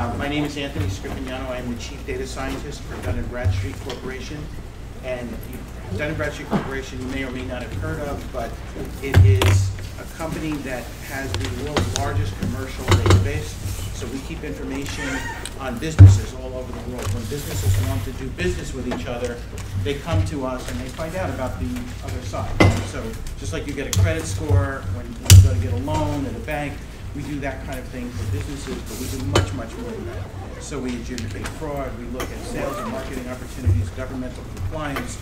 My name is Anthony Scriffignano. I am the Chief Data Scientist for Dun & Bradstreet Corporation. And Dun & Bradstreet Corporation you may or may not have heard of, but it is a company that has the world's largest commercial database. So we keep information on businesses all over the world. When businesses want to do business with each other, they come to us and they find out about the other side. So just like you get a credit score when you go to get a loan at a bank, we do that kind of thing for businesses, but we do much, much more than that. So we adjudicate fraud, we look at sales and marketing opportunities, governmental compliance,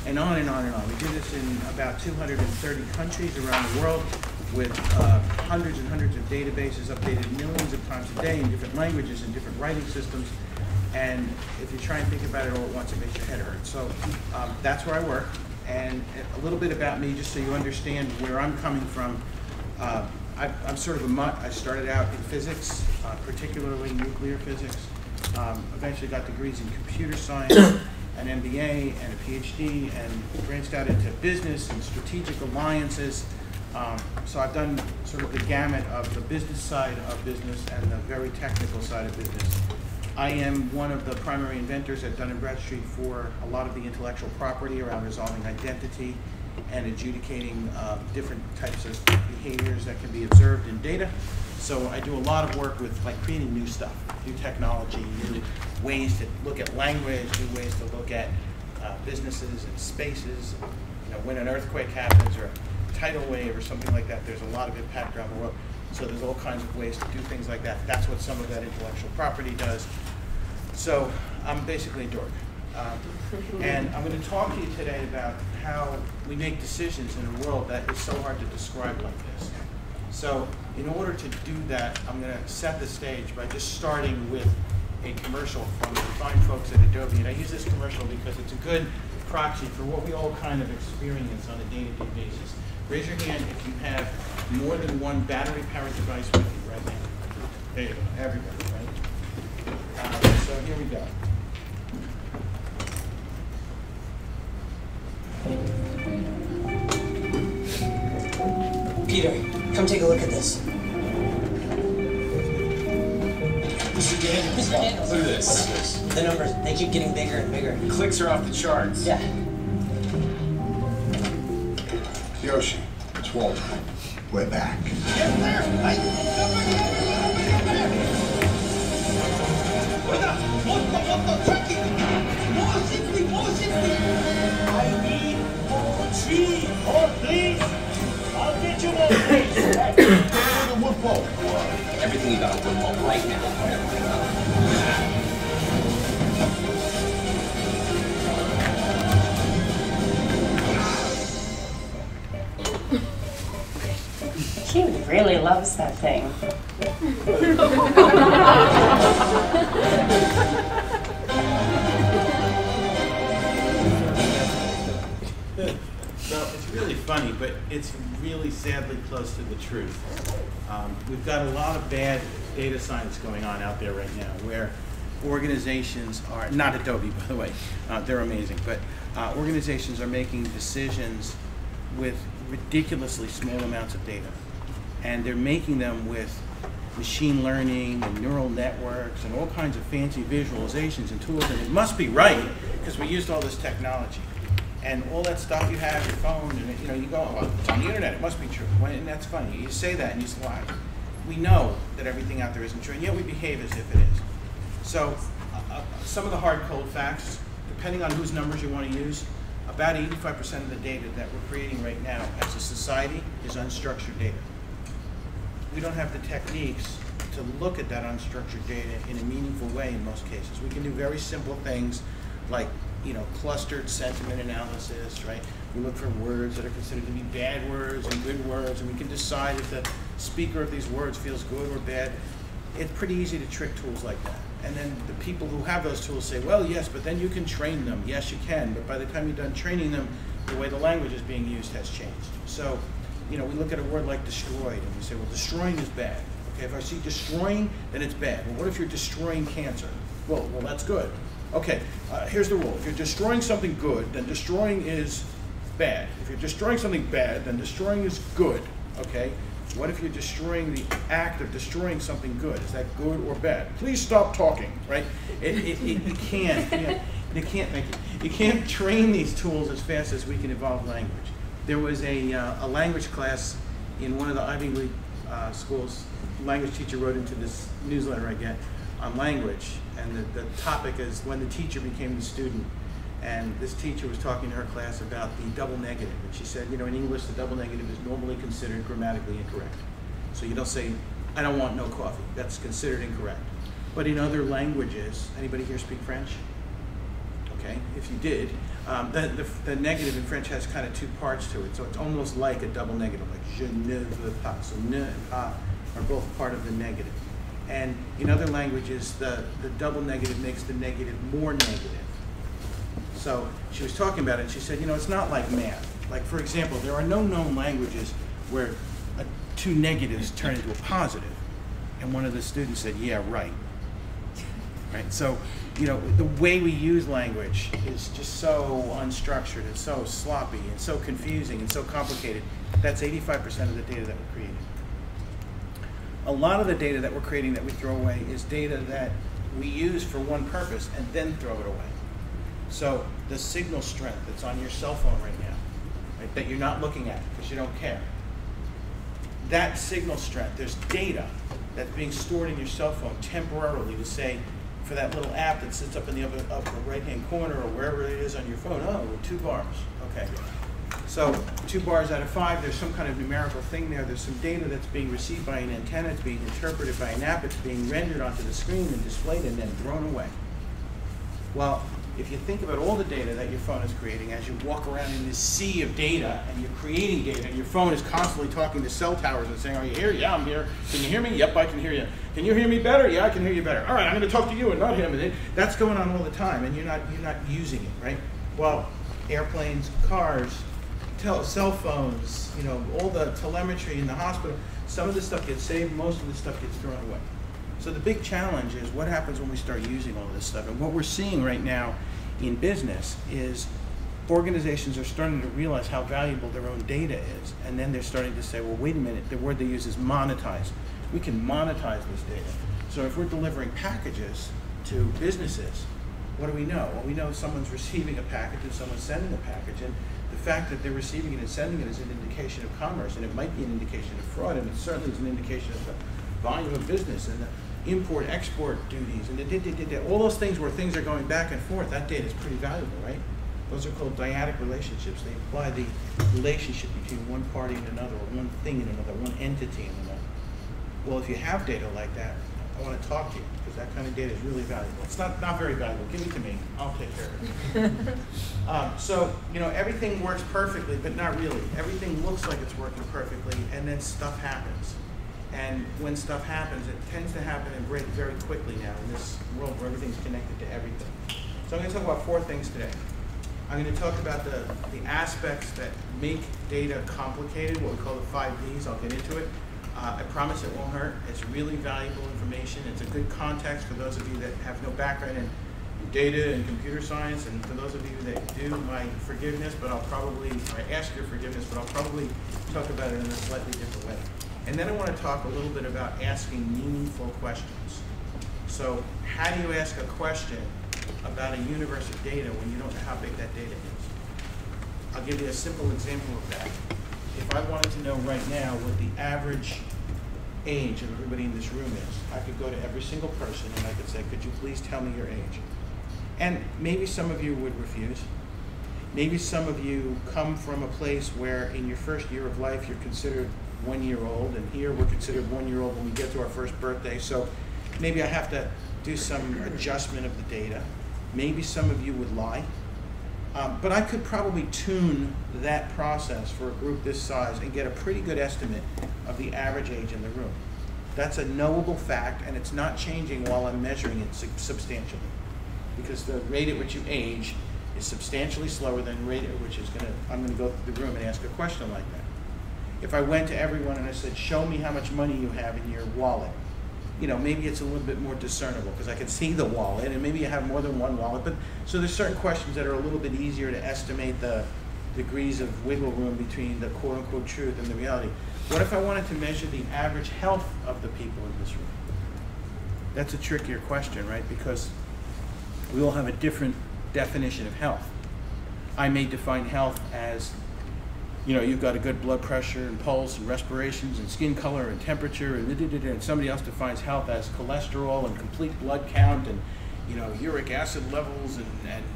and on and on and on. We do this in about 230 countries around the world with hundreds and hundreds of databases updated millions of times a day in different languages and different writing systems. And if you try and think about it all at once, it makes your head hurt. So that's where I work. And a little bit about me, just so you understand where I'm coming from. I'm sort of a mutt. I started out in physics, particularly nuclear physics. Eventually got degrees in computer science, an MBA and a PhD, and branched out into business and strategic alliances. So I've done sort of the gamut of the business side of business and the very technical side of business. I am one of the primary inventors at Dun & Bradstreet for a lot of the intellectual property around resolving identity and adjudicating different types of behaviors that can be observed in data. So I do a lot of work with like creating new stuff, new technology, new ways to look at language, new ways to look at businesses and spaces. You know, when an earthquake happens or a tidal wave or something like that, there's a lot of impact around the world. So there's all kinds of ways to do things like that. That's what some of that intellectual property does. So I'm basically a dork. And I'm going to talk to you today about how we make decisions in a world that is so hard to describe like this. So in order to do that, I'm going to set the stage by just starting with a commercial from the fine folks at Adobe. And I use this commercial because it's a good proxy for what we all kind of experience on a day-to-day basis. Raise your hand if you have more than one battery-powered device with you right now. There you go, everybody, right? So here we go. Peter, come take a look at this. Look at this. The numbers, they keep getting bigger and bigger. Clicks are off the charts. Yeah. Yoshi, it's Walter. We're back. Get there! I need more trees. More, please. I'll get you more trees. Everything you got to work on right now. She really loves that thing. Well, it's really funny, but it's really sadly close to the truth. We've got a lot of bad data science going on out there right now where organizations are, not Adobe by the way, they're amazing, but organizations are making decisions with ridiculously small amounts of data. And they're making them with machine learning and neural networks and all kinds of fancy visualizations and tools, and it must be right because we used all this technology. And all that stuff you have, your phone, and you go, oh, it's on the internet, it must be true. And that's funny. You say that and you say, well, we know that everything out there isn't true, and yet we behave as if it is. So some of the hard, cold facts, depending on whose numbers you want to use, about 85% of the data that we're creating right now as a society is unstructured data. We don't have the techniques to look at that unstructured data in a meaningful way in most cases. We can do very simple things like, clustered sentiment analysis, right? We look for words that are considered to be bad words and good words, and we can decide if the speaker of these words feels good or bad. It's pretty easy to trick tools like that. And then the people who have those tools say, well, yes, but then you can train them. Yes, you can, but by the time you're done training them, the way the language is being used has changed. So, we look at a word like destroyed, and we say, well, destroying is bad. Okay, if I see destroying, then it's bad. Well, what if you're destroying cancer? Well, that's good. Okay, here's the rule. If you're destroying something good, then destroying is bad. If you're destroying something bad, then destroying is good. Okay? What if you're destroying the act of destroying something good? Is that good or bad? Please stop talking, right? You can't make it. You can't train these tools as fast as we can evolve language. There was a language class in one of the Ivy League schools. Language teacher wrote into this newsletter I get on language, and the topic is when the teacher became the student. And this teacher was talking to her class about the double negative, and she said, in English, the double negative is normally considered grammatically incorrect. So you don't say, I don't want no coffee. That's considered incorrect. But in other languages, anybody here speak French? Okay, if you did, the negative in French has kind of two parts to it. So it's almost like a double negative, like je ne veux pas. So ne and pas are both part of the negative. And in other languages, the double negative makes the negative more negative. So she was talking about it, and she said, it's not like math. Like, for example, there are no known languages where two negatives turn into a positive. And one of the students said, yeah, right. Right? So, the way we use language is just so unstructured and so sloppy and so confusing and so complicated. That's 85% of the data that we're creating. A lot of the data that we're creating that we throw away is data that we use for one purpose and then throw it away. So the signal strength that's on your cell phone right now, right, that you're not looking at because you don't care, that signal strength, there's data that's being stored in your cell phone temporarily to say, for that little app that sits up in the upper right-hand corner or wherever it is on your phone, 2 bars. Okay. So 2 bars out of 5, there's some kind of numerical thing there. There's some data that's being received by an antenna, it's being interpreted by an app, it's being rendered onto the screen and displayed and then thrown away. Well, if you think about all the data that your phone is creating as you walk around in this sea of data and you're creating data and your phone is constantly talking to cell towers and saying, are you here? Yeah, I'm here. Can you hear me? Yep, I can hear you. Can you hear me better? Yeah, I can hear you better. All right, I'm going to talk to you and not him. And that's going on all the time, and you're not using it, right? Well, airplanes, cars, cell phones, all the telemetry in the hospital, some of this stuff gets saved, most of this stuff gets thrown away. So the big challenge is what happens when we start using all of this stuff. And what we're seeing right now in business is organizations are starting to realize how valuable their own data is. And then they're starting to say, well, wait a minute, the word they use is monetize. We can monetize this data. So if we're delivering packages to businesses, what do we know? Well, we know someone's receiving a package and someone's sending a package. And the fact that they're receiving it and sending it is an indication of commerce, and it might be an indication of fraud, and it certainly is an indication of the volume of business and the import-export duties, and all those things where things are going back and forth. That data is pretty valuable, right? Those are called dyadic relationships. They imply the relationship between one party and another, or one thing and another, one entity and another. Well, if you have data like that, I want to talk to you, because that kind of data is really valuable. It's not very valuable. Give it to me. I'll take care of it. So, everything works perfectly, but not really. Everything looks like it's working perfectly, and then stuff happens. And when stuff happens, it tends to happen and break very quickly now in this world where everything's connected to everything. So I'm going to talk about 4 things today. I'm going to talk about the aspects that make data complicated, what we call the 5 Ds. I'll get into it. I promise it won't hurt. It's really valuable information. It's a good context for those of you that have no background in data and computer science, and for those of you that do, my forgiveness, but I ask your forgiveness, but I'll probably talk about it in a slightly different way. And then I want to talk a little bit about asking meaningful questions. So how do you ask a question about a universe of data when you don't know how big that data is? I'll give you a simple example of that. If I wanted to know right now what the average age of everybody in this room is, I could go to every single person and I could say, could you please tell me your age? And maybe some of you would refuse. Maybe some of you come from a place where in your first year of life you're considered 1 year old, and here we're considered 1 year old when we get to our first birthday. So maybe I have to do some adjustment of the data. Maybe some of you would lie. But I could probably tune that process for a group this size and get a pretty good estimate of the average age in the room. That's a knowable fact, and it's not changing while I'm measuring it substantially, because the rate at which you age is substantially slower than the rate at which I'm going to go through the room and ask a question like that. If I went to everyone and I said, show me how much money you have in your wallet, maybe it's a little bit more discernible because I can see the wallet, and maybe you have more than one wallet. But so there's certain questions that are a little bit easier to estimate the degrees of wiggle room between the quote-unquote truth and the reality. What if I wanted to measure the average health of the people in this room? That's a trickier question, right? Because we all have a different definition of health. I may define health as, you know, you've got a good blood pressure and pulse and respirations and skin color and temperature and somebody else defines health as cholesterol and complete blood count and, you know, uric acid levels and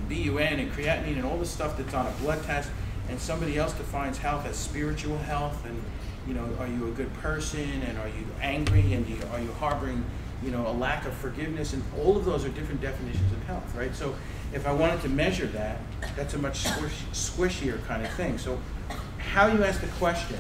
BUN and creatinine and all the stuff that's on a blood test. And somebody else defines health as spiritual health and, you know, are you a good person and are you angry and are you harboring, you know, a lack of forgiveness, and all of those are different definitions of health, right? So if I wanted to measure that, that's a much squishier kind of thing. So how you ask the question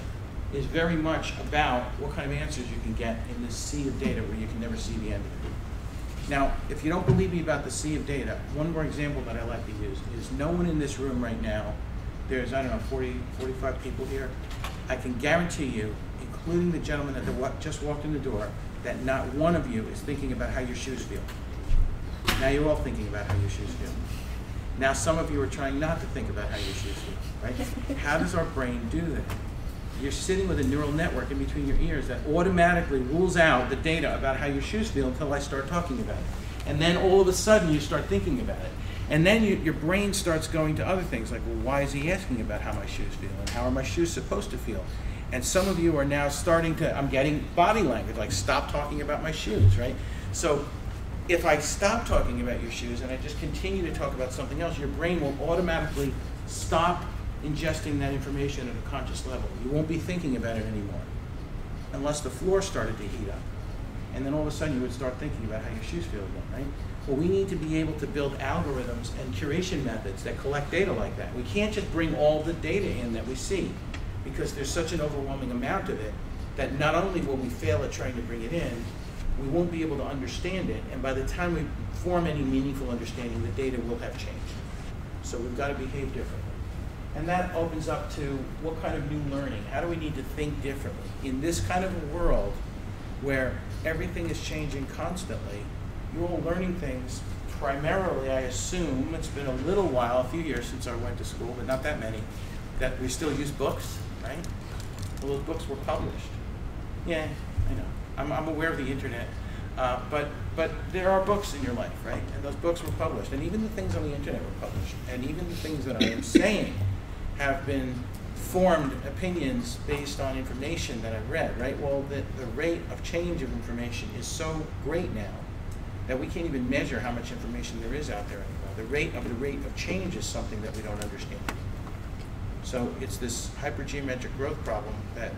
is very much about what kind of answers you can get in this sea of data where you can never see the end of it. Now, if you don't believe me about the sea of data, one more example that I like to use is no one in this room right now, there's, I don't know, 40, 45 people here, I can guarantee you, including the gentleman that just walked in the door, that not one of you is thinking about how your shoes feel. Now you're all thinking about how your shoes feel. Now some of you are trying not to think about how your shoes feel, right? How does our brain do that? You're sitting with a neural network in between your ears that automatically rules out the data about how your shoes feel until I start talking about it. And then all of a sudden you start thinking about it. And then your brain starts going to other things like, well, why is he asking about how my shoes feel? And how are my shoes supposed to feel? And some of you are now starting to, I'm getting body language, like stop talking about my shoes, right? So if I stop talking about your shoes and I just continue to talk about something else, your brain will automatically stop ingesting that information at a conscious level. You won't be thinking about it anymore unless the floor started to heat up. And then all of a sudden you would start thinking about how your shoes feel again, right? Well, we need to be able to build algorithms and curation methods that collect data like that. We can't just bring all the data in that we see, because there's such an overwhelming amount of it that not only will we fail at trying to bring it in, we won't be able to understand it, and by the time we form any meaningful understanding, the data will have changed. So we've got to behave differently. And that opens up to what kind of new learning? How do we need to think differently? In this kind of a world where everything is changing constantly, you're all learning things primarily, I assume, it's been a little while, a few years since I went to school, but not that many, that we still use books, right? Well, those books were published. Yeah, I know. I'm aware of the internet, but there are books in your life, right? And those books were published, and even the things on the internet were published, and even the things that I am saying have been formed opinions based on information that I've read, right? Well, the rate of change of information is so great now that we can't even measure how much information there is out there anymore. The rate of change is something that we don't understand. So it's this hypergeometric growth problem that,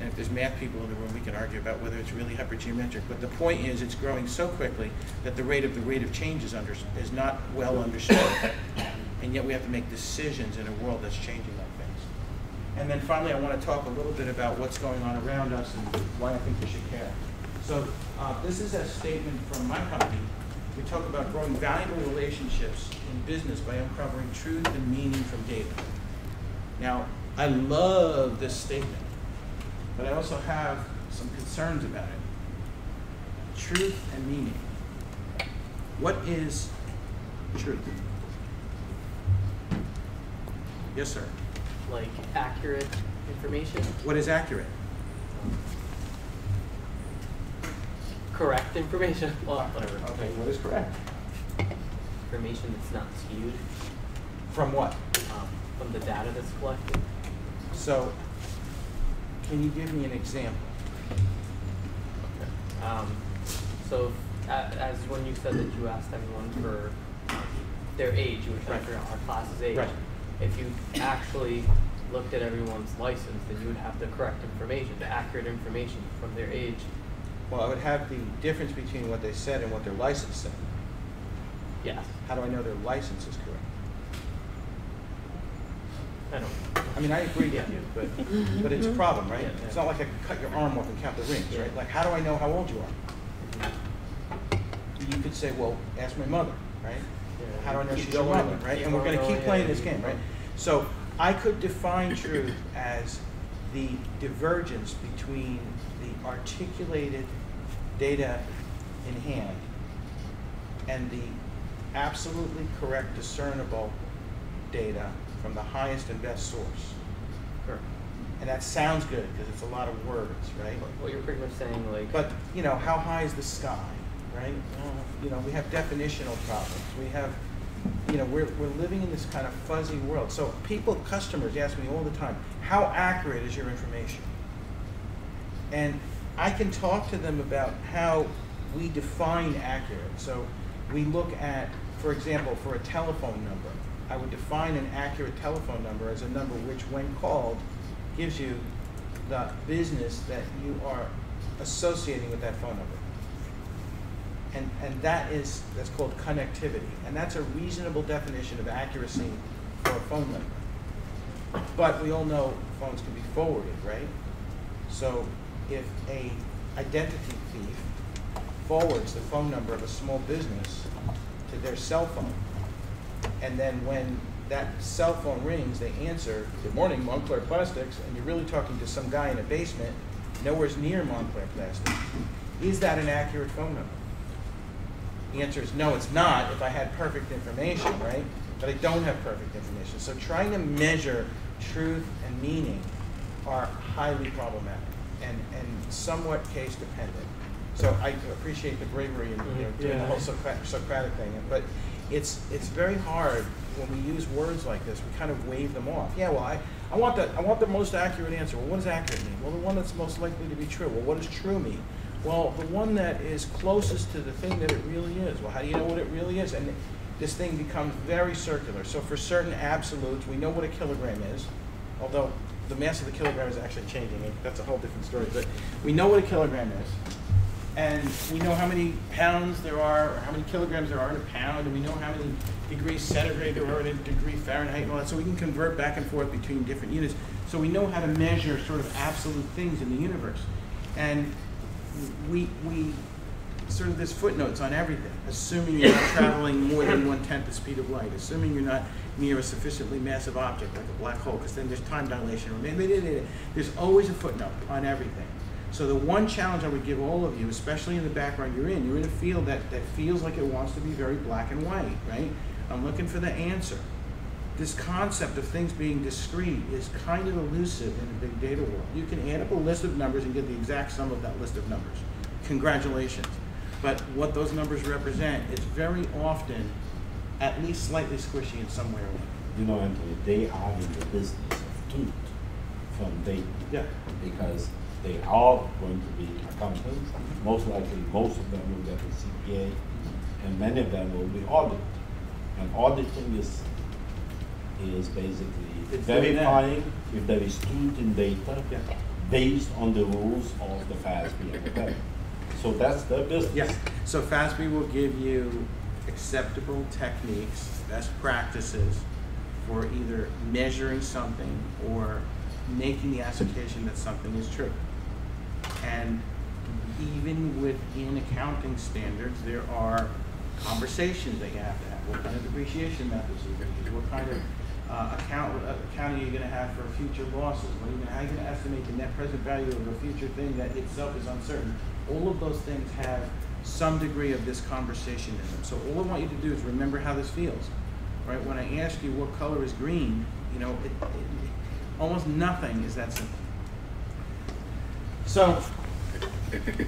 and if there's math people in the room, we can argue about whether it's really hypergeometric, but the point is it's growing so quickly that the rate of change is not well understood. And yet we have to make decisions in a world that's changing like things. And then finally, I want to talk a little bit about what's going on around us and why I think we should care. So this is a statement from my company. We talk about growing valuable relationships in business by uncovering truth and meaning from data. Now, I love this statement, but I also have some concerns about it. Truth and meaning. What is truth? Yes, sir. Like accurate information? What is accurate? Correct information? Well, whatever. Okay, what is correct? Information that's not skewed From what? from the data that's collected. So, can you give me an example? So, as when you said that you asked everyone for their age, you were trying to figure out our class's age. Right. If you actually looked at everyone's license, then you would have the correct information, the accurate information from their age. Well, I would have the difference between what they said and what their license said. Yes. How do I know their license is correct? I don't. I mean, I agree with you, but it's a problem, right? Yeah. It's not like I can cut your arm off and count the rings, right? Like, how do I know how old you are? You could say, well, ask my mother, right? Yeah. How do I know Keep she's your going, mother, right? keep And we're going to going, keep playing yeah, this keep game, right? going. So I could define truth as the divergence between the articulated data in hand and the absolutely correct discernible data from the highest and best source. Sure. And that sounds good because it's a lot of words, right? Well, you're pretty much saying like. But, you know, how high is the sky, right? You know, we have definitional problems. We have, you know, we're living in this kind of fuzzy world. So people, customers ask me all the time, how accurate is your information? And I can talk to them about how we define accurate. So we look at, for example, for a telephone number, I would define an accurate telephone number as a number which, when called, gives you the business that you are associating with that phone number. And that's called connectivity. And that's a reasonable definition of accuracy for a phone number. But we all know phones can be forwarded, right? So if a identity thief forwards the phone number of a small business to their cell phone, and then when that cell phone rings, they answer, "Good morning, Montclair Plastics," and you're really talking to some guy in a basement, nowhere near Montclair Plastics. Is that an accurate phone number? The answer is no, it's not if I had perfect information, right? But I don't have perfect information. So trying to measure truth and meaning are highly problematic and somewhat case dependent. So I appreciate the bravery in doing the whole Socratic thing, but it's very hard when we use words like this. We kind of wave them off. Yeah, well, I want the most accurate answer. Well, what does accurate mean? Well, the one that's most likely to be true. Well, what does true mean? Well, the one that is closest to the thing that it really is. Well, how do you know what it really is? And this thing becomes very circular. So for certain absolutes, we know what a kilogram is, although the mass of the kilogram is actually changing. That's a whole different story. But we know what a kilogram is. And we know how many pounds there are, or how many kilograms there are in a pound, and we know how many degrees centigrade there are in a degree Fahrenheit and all that. So we can convert back and forth between different units. So we know how to measure sort of absolute things in the universe. And we sort of, there's footnotes on everything, assuming you're not traveling more than 1/10 the speed of light, assuming you're not near a sufficiently massive object like a black hole, because then there's time dilation. There's always a footnote on everything. So the one challenge I would give all of you, especially in the background you're in a field that feels like it wants to be very black and white, right? I'm looking for the answer. This concept of things being discrete is kind of elusive in the big data world. You can add up a list of numbers and get the exact sum of that list of numbers. Congratulations. But what those numbers represent is very often at least slightly squishy in some way or another. You know, Anthony, they are in the business of truth from data. Yeah. Because they are going to be accountants. Most likely, most of them will get a CPA, and many of them will be audited. And auditing is basically verifying if there is truth in data based on the rules of the FASB. So that's their business. Yeah. So FASB will give you acceptable techniques, best practices for either measuring something or making the assertion that something is true. And even within accounting standards, there are conversations that you have to have. What kind of depreciation methods are you going to use? What kind of accounting are you going to have for future losses? How are you going to estimate the net present value of a future thing that itself is uncertain? All of those things have some degree of this conversation in them. So all I want you to do is remember how this feels. Right? When I ask you what color is green, you know, almost nothing is that simple. So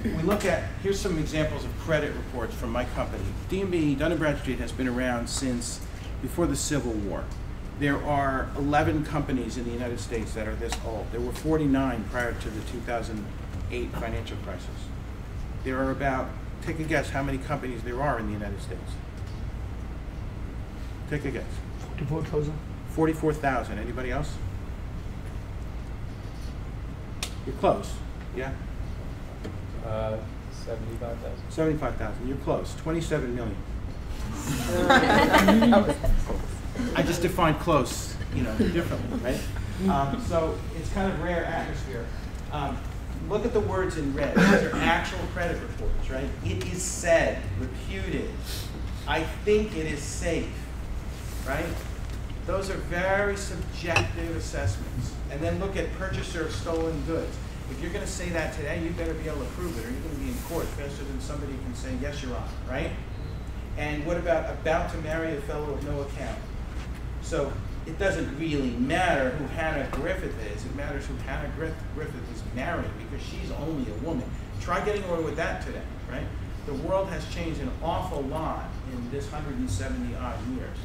we look at, here's some examples of credit reports from my company. D&B, Dun & Bradstreet, has been around since before the Civil War. There are 11 companies in the United States that are this old. There were 49 prior to the 2008 financial crisis. There are about, take a guess how many companies there are in the United States. Take a guess. 44,000. 44,000. Anybody else? You're close. Yeah? 75,000. 75,000. You're close. 27 million. I just defined close, you know, differently, right? So it's kind of rare atmosphere. Look at the words in red. These are actual credit reports, right? It is said, reputed. I think it is safe, right? Those are very subjective assessments. And then look at purchaser of stolen goods. If you're going to say that today, you better be able to prove it, or you're going to be in court faster than somebody can say, yes, Your Honor, right? And what about to marry a fellow of no account? So it doesn't really matter who Hannah Griffith is. It matters who Hannah Griffith is marrying, because she's only a woman. Try getting away with that today, right? The world has changed an awful lot in this 170 odd years.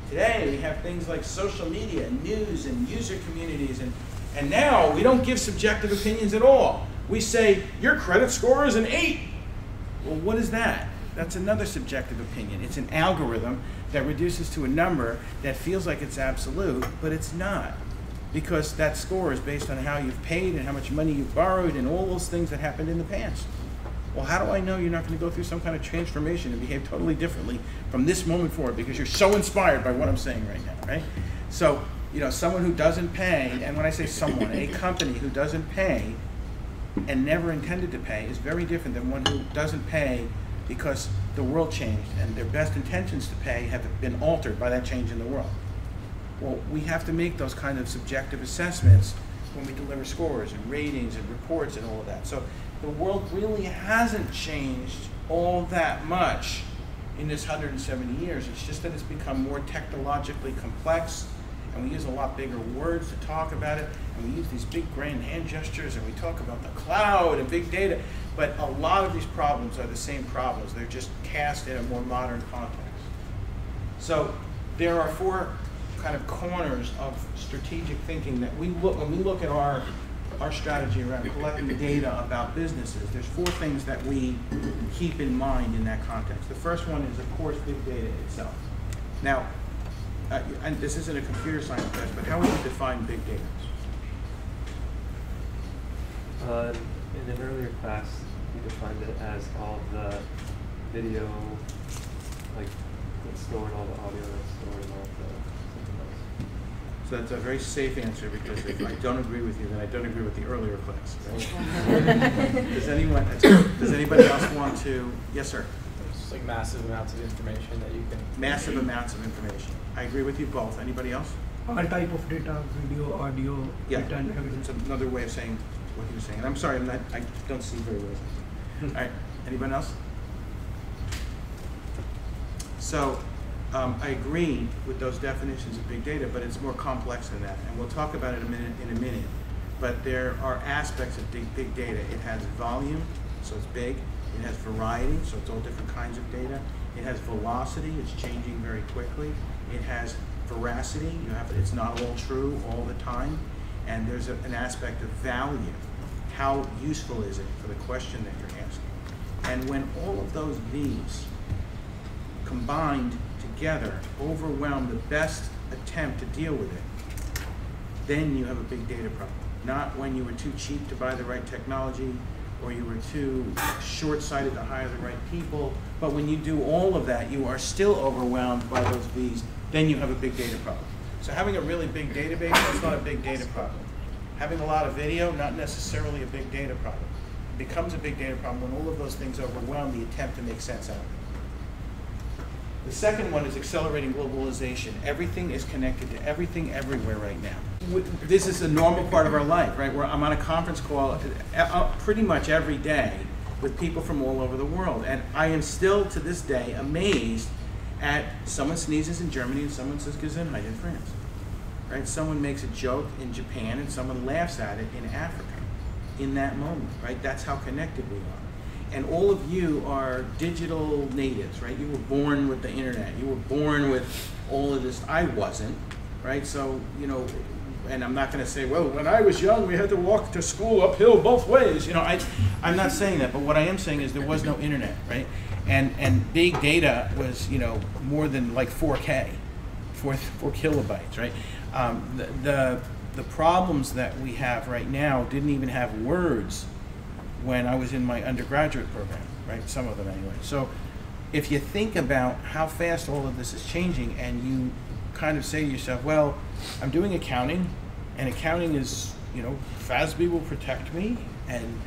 Today, we have things like social media, and news, and user communities, and now we don't give subjective opinions at all. We say, your credit score is an 8. Well, what is that? That's another subjective opinion. It's an algorithm that reduces to a number that feels like it's absolute, but it's not. Because that score is based on how you've paid and how much money you've borrowed and all those things that happened in the past. Well, how do I know you're not going to go through some kind of transformation and behave totally differently from this moment forward, because you're so inspired by what I'm saying right now, right? So, you know, someone who doesn't pay, and when I say someone, a company who doesn't pay and never intended to pay is very different than one who doesn't pay because the world changed and their best intentions to pay have been altered by that change in the world. Well, we have to make those kind of subjective assessments when we deliver scores and ratings and reports and all of that. So the world really hasn't changed all that much in this 170 years. It's just that it's become more technologically complex, and we use a lot bigger words to talk about it, and we use these big grand hand gestures, and we talk about the cloud and big data, but a lot of these problems are the same problems. They're just cast in a more modern context. So there are 4 kind of corners of strategic thinking that we look, when we look at our strategy around collecting data about businesses, there's 4 things that we keep in mind in that context. The first one is, of course, big data itself. Now, and this isn't a computer science class, but how would you define big data? In an earlier class, we defined it as all the video, like that's stored, all the audio that's stored, and all the something else. So that's a very safe answer, because if I don't agree with you, then I don't agree with the earlier class. Right? Does anybody else want to? Yes, sir. It's like massive amounts of information that you can. Massive amounts of information. I agree with you both. Anybody else? All type of data, video, audio, Yeah, data, and everything. it's another way of saying what he was saying. And I'm sorry, I don't see very well. All right, anyone else? So I agree with those definitions of big data, but it's more complex than that, and we'll talk about it in a minute. But there are aspects of big data. It has volume, so it's big. It has variety, so it's all different kinds of data. It has velocity, it's changing very quickly. It has veracity, it's not all true all the time. And there's an aspect of value. How useful is it for the question that you're asking? And when all of those V's combined together overwhelm the best attempt to deal with it, then you have a big data problem. Not when you were too cheap to buy the right technology, or you were too short-sighted to hire the right people, but when you do all of that, you are still overwhelmed by those V's, then you have a big data problem. So having a really big database, that's not a big data problem. Having a lot of video, not necessarily a big data problem. It becomes a big data problem when all of those things overwhelm the attempt to make sense out of it. The second one is accelerating globalization. Everything is connected to everything everywhere right now. This is a normal part of our life, right? Where I'm on a conference call pretty much every day with people from all over the world. And I am still, to this day, amazed at someone sneezes in Germany and someone says Gesundheit in France. Right? Someone makes a joke in Japan and someone laughs at it in Africa in that moment, right? That's how connected we are. And all of you are digital natives, right? You were born with the internet. You were born with all of this. I wasn't, right? So, you know, and I'm not going to say, well, when I was young, we had to walk to school uphill both ways. You know, I'm not saying that, but what I am saying is there was no internet, right? And big data was, you know, more than like 4K, 4 kilobytes, right? The problems that we have right now didn't even have words when I was in my undergraduate program, right? Some of them anyway. So if you think about how fast all of this is changing and you kind of say to yourself, well, I'm doing accounting, and accounting is, you know, FASB will protect me, and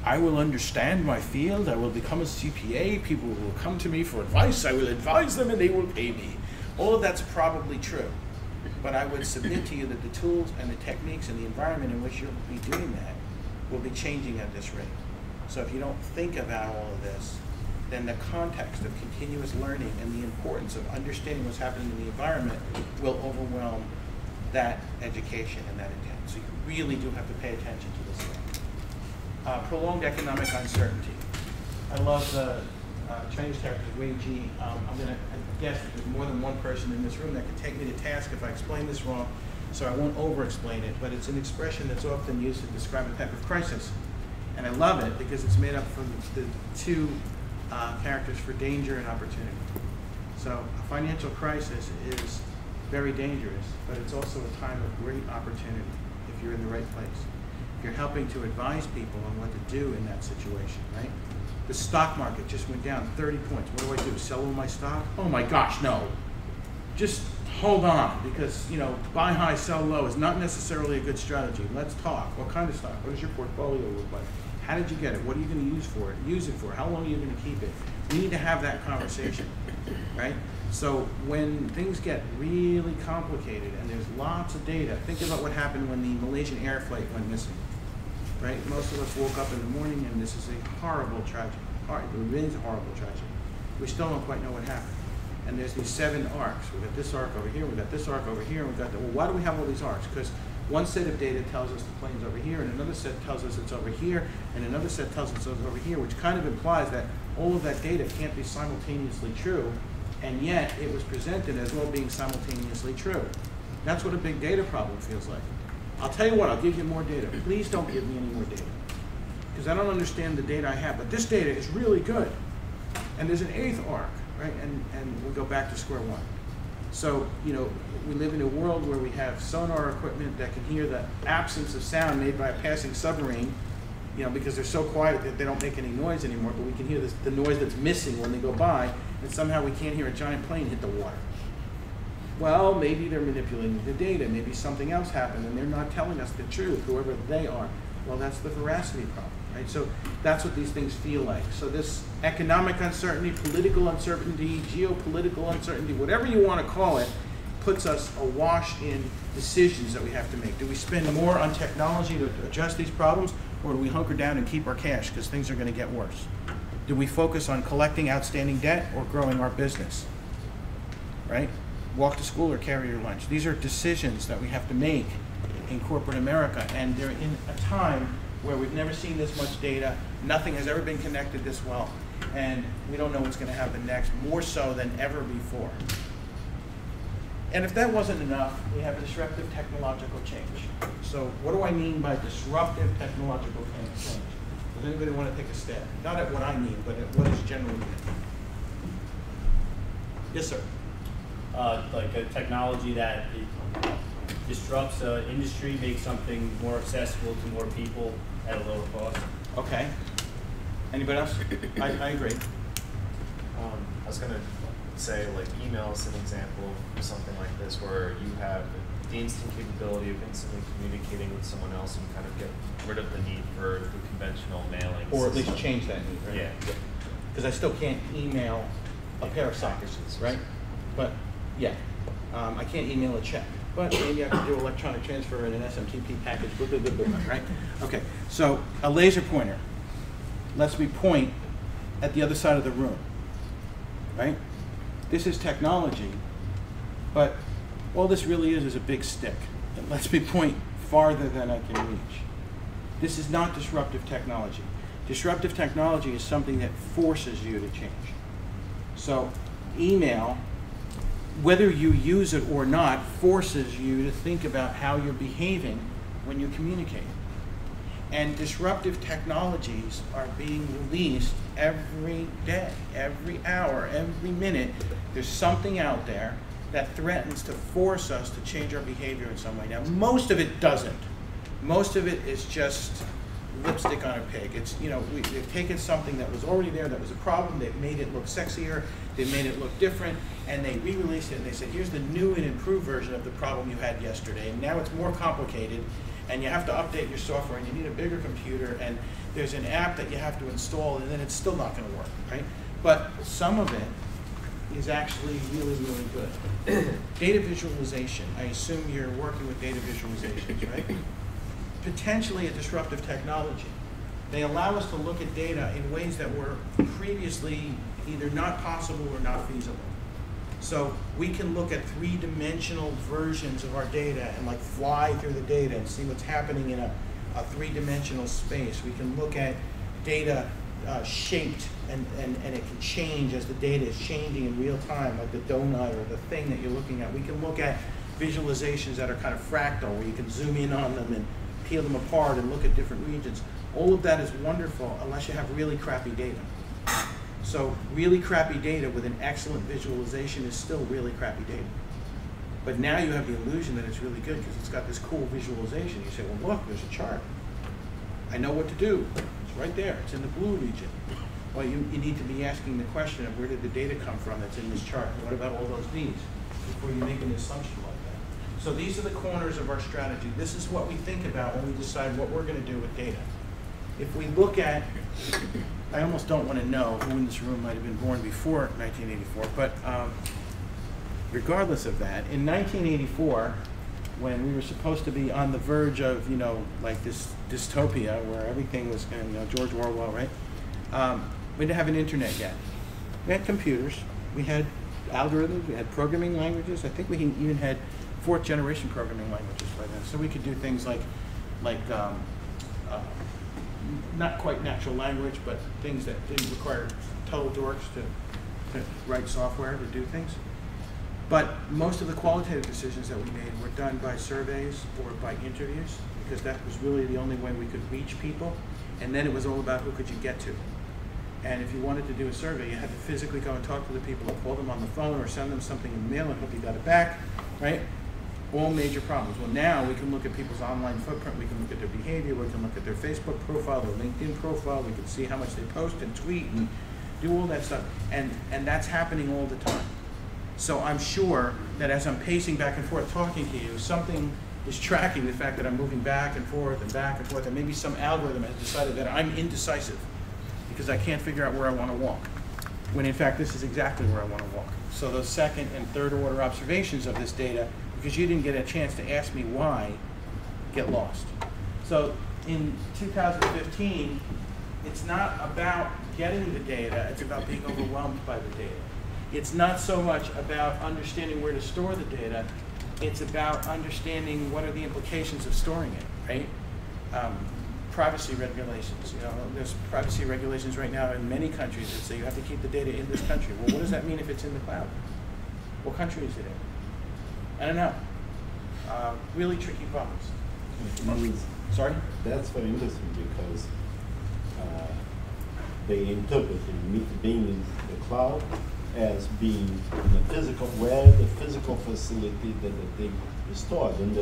I will understand my field, I will become a CPA, people will come to me for advice, I will advise them and they will pay me. All of that's probably true, but I would submit to you that the tools and the techniques and the environment in which you'll be doing that will be changing at this rate. So if you don't think about all of this, then the context of continuous learning and the importance of understanding what's happening in the environment will overwhelm that education and that intent. So you really do have to pay attention to this thing. Prolonged economic uncertainty. I love the Chinese character Wei Ji. I'm going to guess that there's more than one person in this room that can take me to task if I explain this wrong, so I won't over-explain it, but it's an expression that's often used to describe a type of crisis. And I love it because it's made up from the two characters for danger and opportunity. So a financial crisis is very dangerous, but it's also a time of great opportunity if you're in the right place. If you're helping to advise people on what to do in that situation, right? The stock market just went down 30 points. What do? Sell all my stock? Oh my gosh, no. Just hold on, because buy high, sell low is not necessarily a good strategy. Let's talk. What kind of stock? What does your portfolio look like? How did you get it? What are you going to use it for? How long are you going to keep it? We need to have that conversation, right? So when things get really complicated and there's lots of data, think about what happened when the Malaysian air flight went missing, right? Most of us woke up in the morning and this is a horrible tragedy. It is a horrible tragedy. We still don't quite know what happened. And there's these 7 arcs. We've got this arc over here, we've got this arc over here, and we've got well, why do we have all these arcs? Because one set of data tells us the plane's over here, and another set tells us it's over here, and another set tells us it's over here, which kind of implies that all of that data can't be simultaneously true, and yet it was presented as all being simultaneously true. That's what a big data problem feels like. I'll tell you what, I'll give you more data. Please don't give me any more data, because I don't understand the data I have, but this data is really good. And there's an 8th arc, right? And we go back to square one. So, we live in a world where we have sonar equipment that can hear the absence of sound made by a passing submarine, because they're so quiet that they don't make any noise anymore, but we can hear the noise that's missing when they go by, and somehow we can't hear a giant plane hit the water. Well, maybe they're manipulating the data, maybe something else happened, and they're not telling us the truth, whoever they are. Well, that's the veracity problem, right? So that's what these things feel like. So this economic uncertainty, political uncertainty, geopolitical uncertainty, whatever you want to call it, puts us awash in decisions that we have to make. Do we spend more on technology to adjust these problems, or do we hunker down and keep our cash because things are going to get worse? Do we focus on collecting outstanding debt or growing our business, right? Walk to school or carry your lunch. These are decisions that we have to make in corporate America, and they're in a time where we've never seen this much data, nothing has ever been connected this well, and we don't know what's going to happen next, more so than ever before. And if that wasn't enough, we have disruptive technological change. So what do I mean by disruptive technological change? Does anybody want to take a stab? Not at what I mean, but at what is generally meant. Yes, sir. Like a technology that disrupts an industry, makes something more accessible to more people at a lower cost. Okay. Anybody else? I agree. I was going to say, like, email is an example of something like this, where you have the instant capability of instantly communicating with someone else and kind of get rid of the need for the conventional mailing. Or at least change that need, right? Yeah. Because I still can't email a pair of socks, right? But, yeah, I can't email a check. But maybe I can do electronic transfer in an SMTP package, blah, blah, blah, blah, right? Okay, so a laser pointer lets me point at the other side of the room, right? This is technology, but all this really is a big stick. It lets me point farther than I can reach. This is not disruptive technology. Disruptive technology is something that forces you to change. So email, whether you use it or not, forces you to think about how you're behaving when you communicate. And disruptive technologies are being released every day, every hour, every minute. There's something out there that threatens to force us to change our behavior in some way. Now, most of it doesn't. Most of it is just lipstick on a pig. It's, they've taken something that was already there, that was a problem, they've made it look sexier, they've made it look different, and they re-released it and they said, here's the new and improved version of the problem you had yesterday, and now it's more complicated, and you have to update your software, and you need a bigger computer, and there's an app that you have to install, and then it's still not going to work, right? But some of it is actually really, really good. Data visualization. I assume you're working with data visualizations, right? Potentially a disruptive technology. They allow us to look at data in ways that were previously either not possible or not feasible. So we can look at three-dimensional versions of our data and like fly through the data and see what's happening in a three-dimensional space. We can look at data shaped and it can change as the data is changing in real time, like the donut or the thing that you're looking at. We can look at visualizations that are kind of fractal, where you can zoom in on them and peel them apart and look at different regions. All of that is wonderful unless you have really crappy data. So really crappy data with an excellent visualization is still really crappy data. But now you have the illusion that it's really good because it's got this cool visualization. You say, well, look, there's a chart. I know what to do. It's right there. It's in the blue region. Well, you need to be asking the question of where did the data come from that's in this chart? What about all those needs before you make an assumption like that? So these are the corners of our strategy. This is what we think about when we decide what we're going to do with data. If we look at, I almost don't want to know who in this room might have been born before 1984, but regardless of that, in 1984, when we were supposed to be on the verge of, like this dystopia where everything was going to, George Orwell, right? We didn't have an internet yet. We had computers, we had algorithms, we had programming languages. I think we even had fourth generation programming languages by then. So we could do things like not quite natural language, but things that didn't require total dorks to write software to do things. But most of the qualitative decisions that we made were done by surveys or by interviews, because that was really the only way we could reach people. And then it was all about who could you get to. And if you wanted to do a survey, you had to physically go and talk to the people or call them on the phone or send them something in the mail and hope you got it back, right? All major problems. Well, now we can look at people's online footprint, we can look at their behavior, we can look at their Facebook profile, their LinkedIn profile, we can see how much they post and tweet and do all that stuff. And that's happening all the time. So I'm sure that as I'm pacing back and forth talking to you, something is tracking the fact that I'm moving back and forth, and maybe some algorithm has decided that I'm indecisive because I can't figure out where I want to walk, when in fact this is exactly where I want to walk. So those second and third order observations of this data, because you didn't get a chance to ask me why, get lost. So in 2015, it's not about getting the data, it's about being overwhelmed by the data. It's not so much about understanding where to store the data, it's about understanding what are the implications of storing it, right? Privacy regulations, there's privacy regulations right now in many countries that say you have to keep the data in this country. Well, what does that mean if it's in the cloud? What country is it in? I don't know. Really tricky problems. Sorry? That's very interesting because they interpret being in the cloud as being in the physical, where the physical facility that the thing is stored. And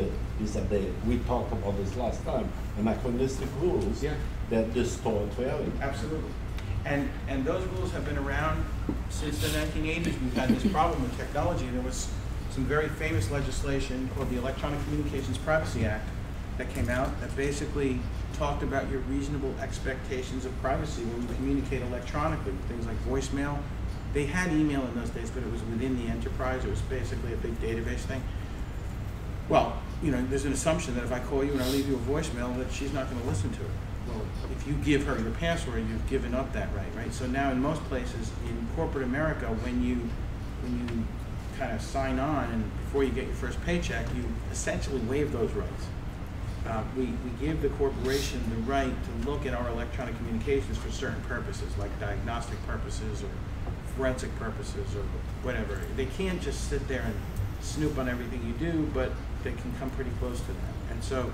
we talked about this last time, anachronistic rules that distort reality. Absolutely. And those rules have been around since the 1980s. We've had this problem with technology. There was some very famous legislation called the Electronic Communications Privacy Act that came out that basically talked about your reasonable expectations of privacy when you communicate electronically, things like voicemail. They had email in those days, but it was within the enterprise. It was basically a big database thing. Well, there's an assumption that if I call you and I leave you a voicemail, that she's not going to listen to it. Well, if you give her your password, you've given up that right? So now in most places in corporate America, when you kind of sign on and before you get your first paycheck, you essentially waive those rights. We give the corporation the right to look at our electronic communications for certain purposes, like diagnostic purposes or forensic purposes or whatever. They can't just sit there and snoop on everything you do, but they can come pretty close to that. And so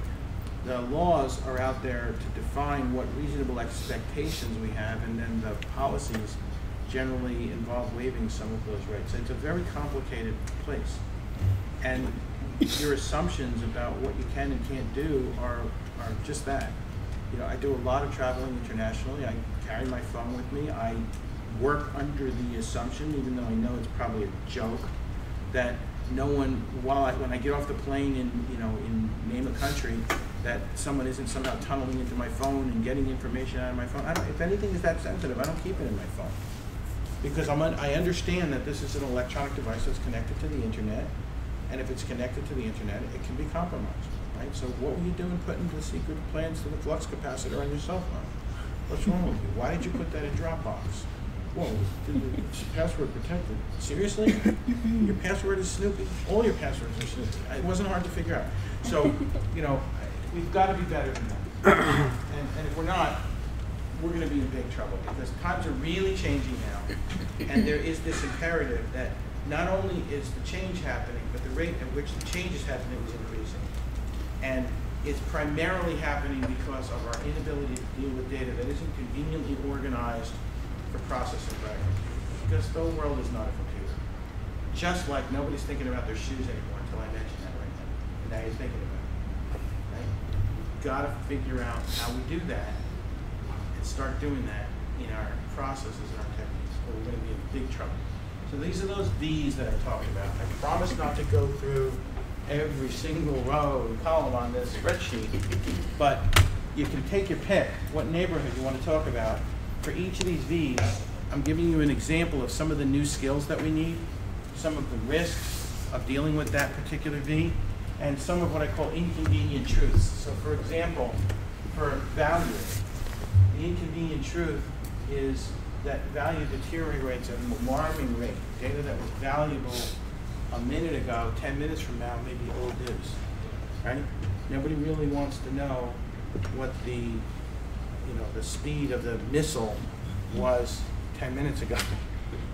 the laws are out there to define what reasonable expectations we have, and then the policies generally involve waiving some of those rights. It's a very complicated place. And your assumptions about what you can and can't do are just that. I do a lot of traveling internationally. I carry my phone with me. I work under the assumption, even though I know it's probably a joke, that no one, when I get off the plane in name a country, that someone isn't somehow tunneling into my phone and getting information out of my phone. If anything is that sensitive, I don't keep it in my phone. Because I understand that this is an electronic device that's connected to the internet, and if it's connected to the internet, it can be compromised, right? So what were you doing putting the secret plans to the flux capacitor on your cell phone? What's wrong with you? Why did you put that in Dropbox? Whoa, it's password protected. Seriously? Your password is Snoopy? All your passwords are Snoopy. It wasn't hard to figure out. So, you know, we've got to be better than that. And if we're not, we're going to be in big trouble because times are really changing now. And there is this imperative that not only is the change happening, but the rate at which the change is happening is increasing. And it's primarily happening because of our inability to deal with data that isn't conveniently organized for processing practice. Because the whole world is not a computer. Just like nobody's thinking about their shoes anymore until I mention that right now. And now you're thinking about it. Right? You've got to figure out how we do that and start doing that in our processes and our techniques, or we're going to be in big trouble. So these are those V's that I talked about. I promise not to go through every single row and column on this spreadsheet, but you can take your pick, what neighborhood you want to talk about. For each of these V's, I'm giving you an example of some of the new skills that we need, some of the risks of dealing with that particular V, and some of what I call inconvenient truths. So for example, for value, the inconvenient truth is that value deteriorates at an alarming rate. Data that was valuable a minute ago, 10 minutes from now, may be old news, right? Nobody really wants to know what the speed of the missile was 10 minutes ago.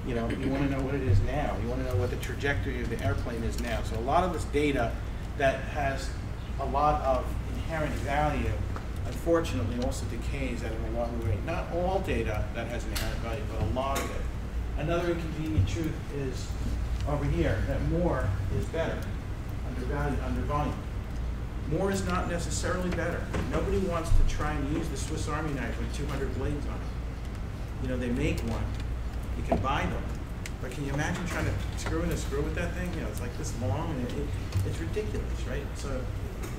You know, you want to know what it is now. You want to know what the trajectory of the airplane is now. So a lot of this data that has a lot of inherent value, unfortunately, also decays at an alarming rate. Not all data that has inherent value, but a lot of it. Another inconvenient truth is over here, that more is better under value, under volume. More is not necessarily better. Nobody wants to try and use the Swiss Army knife with 200 blades on it. You know, they make one. You can buy them. But can you imagine trying to screw in a screw with that thing? You know, it's like this long, and it's ridiculous, right? So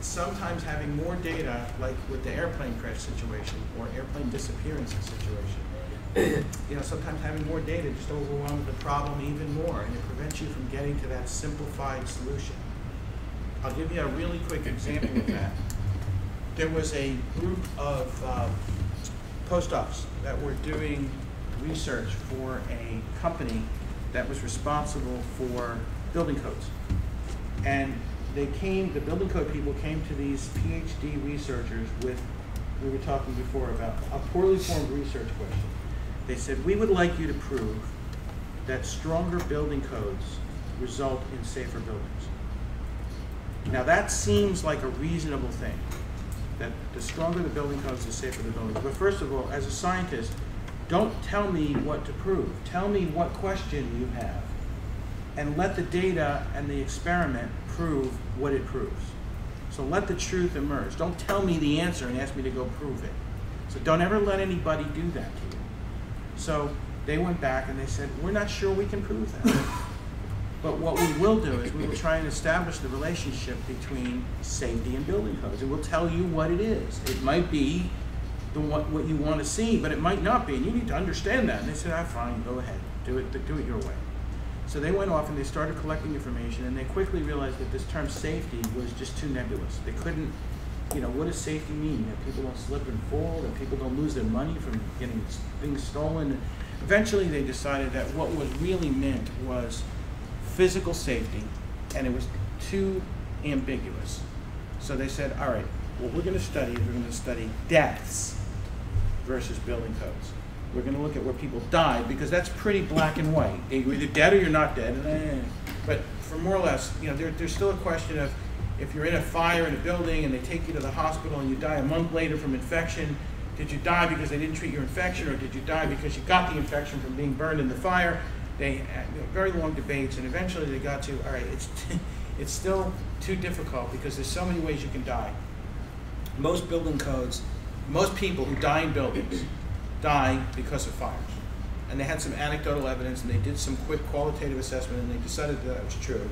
sometimes having more data, like with the airplane crash situation or airplane disappearance situation, you know, sometimes having more data just overwhelms the problem even more, and it prevents you from getting to that simplified solution. I'll give you a really quick example of that. There was a group of postdocs that were doing research for a company that was responsible for building codes. And they came, the building code people came to these PhD researchers with, we were talking before about a poorly formed research question. They said, we would like you to prove that stronger building codes result in safer buildings. Now that seems like a reasonable thing, that the stronger the building codes, the safer the buildings. But first of all, as a scientist, don't tell me what to prove. Tell me what question you have, and let the data and the experiment prove what it proves. So let the truth emerge. Don't tell me the answer and ask me to go prove it. So don't ever let anybody do that to you. So they went back and they said, we're not sure we can prove that. But what we will do is we will try and establish the relationship between safety and building codes. It will tell you what it is. It might be what you want to see, but it might not be, and you need to understand that. And they said, fine, go ahead, do it your way. So they went off and they started collecting information, and they quickly realized that this term safety was just too nebulous. They couldn't, you know, what does safety mean? That people don't slip and fall, that people don't lose their money from getting things stolen. Eventually they decided that what was really meant was physical safety, and it was too ambiguous. So they said, all right, what we're going to study is we're going to study deaths versus building codes. We're going to look at where people died, because that's pretty black and white. You're either dead or you're not dead. But for more or less, you know, there's still a question of if you're in a fire in a building and they take you to the hospital and you die a month later from infection, did you die because they didn't treat your infection, or did you die because you got the infection from being burned in the fire? They had very long debates, and eventually they got to, all right, it's still too difficult because there's so many ways you can die. Most building codes, most people who die in buildings die because of fires. And they had some anecdotal evidence, and they did some quick qualitative assessment, and they decided that was true.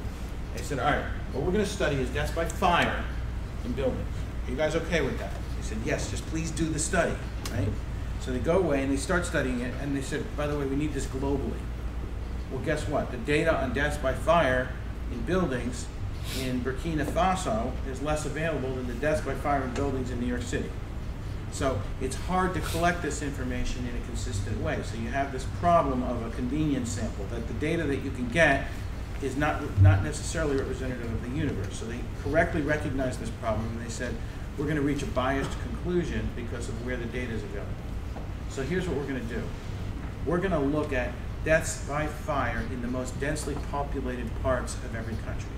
They said, all right, what we're going to study is deaths by fire in buildings. Are you guys okay with that? They said, yes, just please do the study, right? So they go away and they start studying it, and they said, by the way, we need this globally. Well, guess what? The data on deaths by fire in buildings in Burkina Faso is less available than the deaths by fire in buildings in New York City. So it's hard to collect this information in a consistent way. So you have this problem of a convenience sample, that the data that you can get is not necessarily representative of the universe. So they correctly recognized this problem, and they said, we're going to reach a biased conclusion because of where the data is available. So here's what we're going to do. We're going to look at deaths by fire in the most densely populated parts of every country.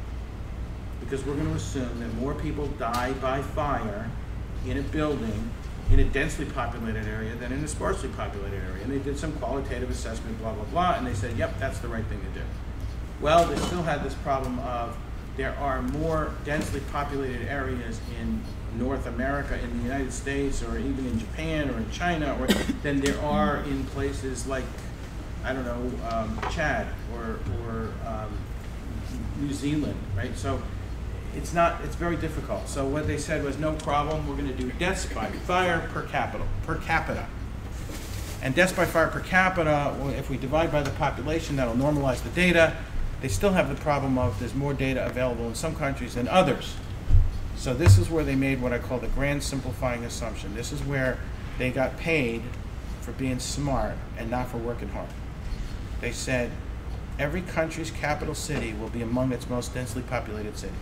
Because we're going to assume that more people die by fire in a building in a densely populated area than in a sparsely populated area. And they did some qualitative assessment, blah, blah, blah, and they said, yep, that's the right thing to do. Well, they still had this problem of there are more densely populated areas in North America, in the United States, or even in Japan or in China, or than there are in places like, I don't know, Chad or New Zealand, right? So it's very difficult. So what they said was, no problem, we're going to do deaths by fire per capita. And deaths by fire per capita, well, if we divide by the population, that'll normalize the data. They still have the problem of there's more data available in some countries than others. So this is where they made what I call the grand simplifying assumption. This is where they got paid for being smart and not for working hard. They said every country's capital city will be among its most densely populated cities.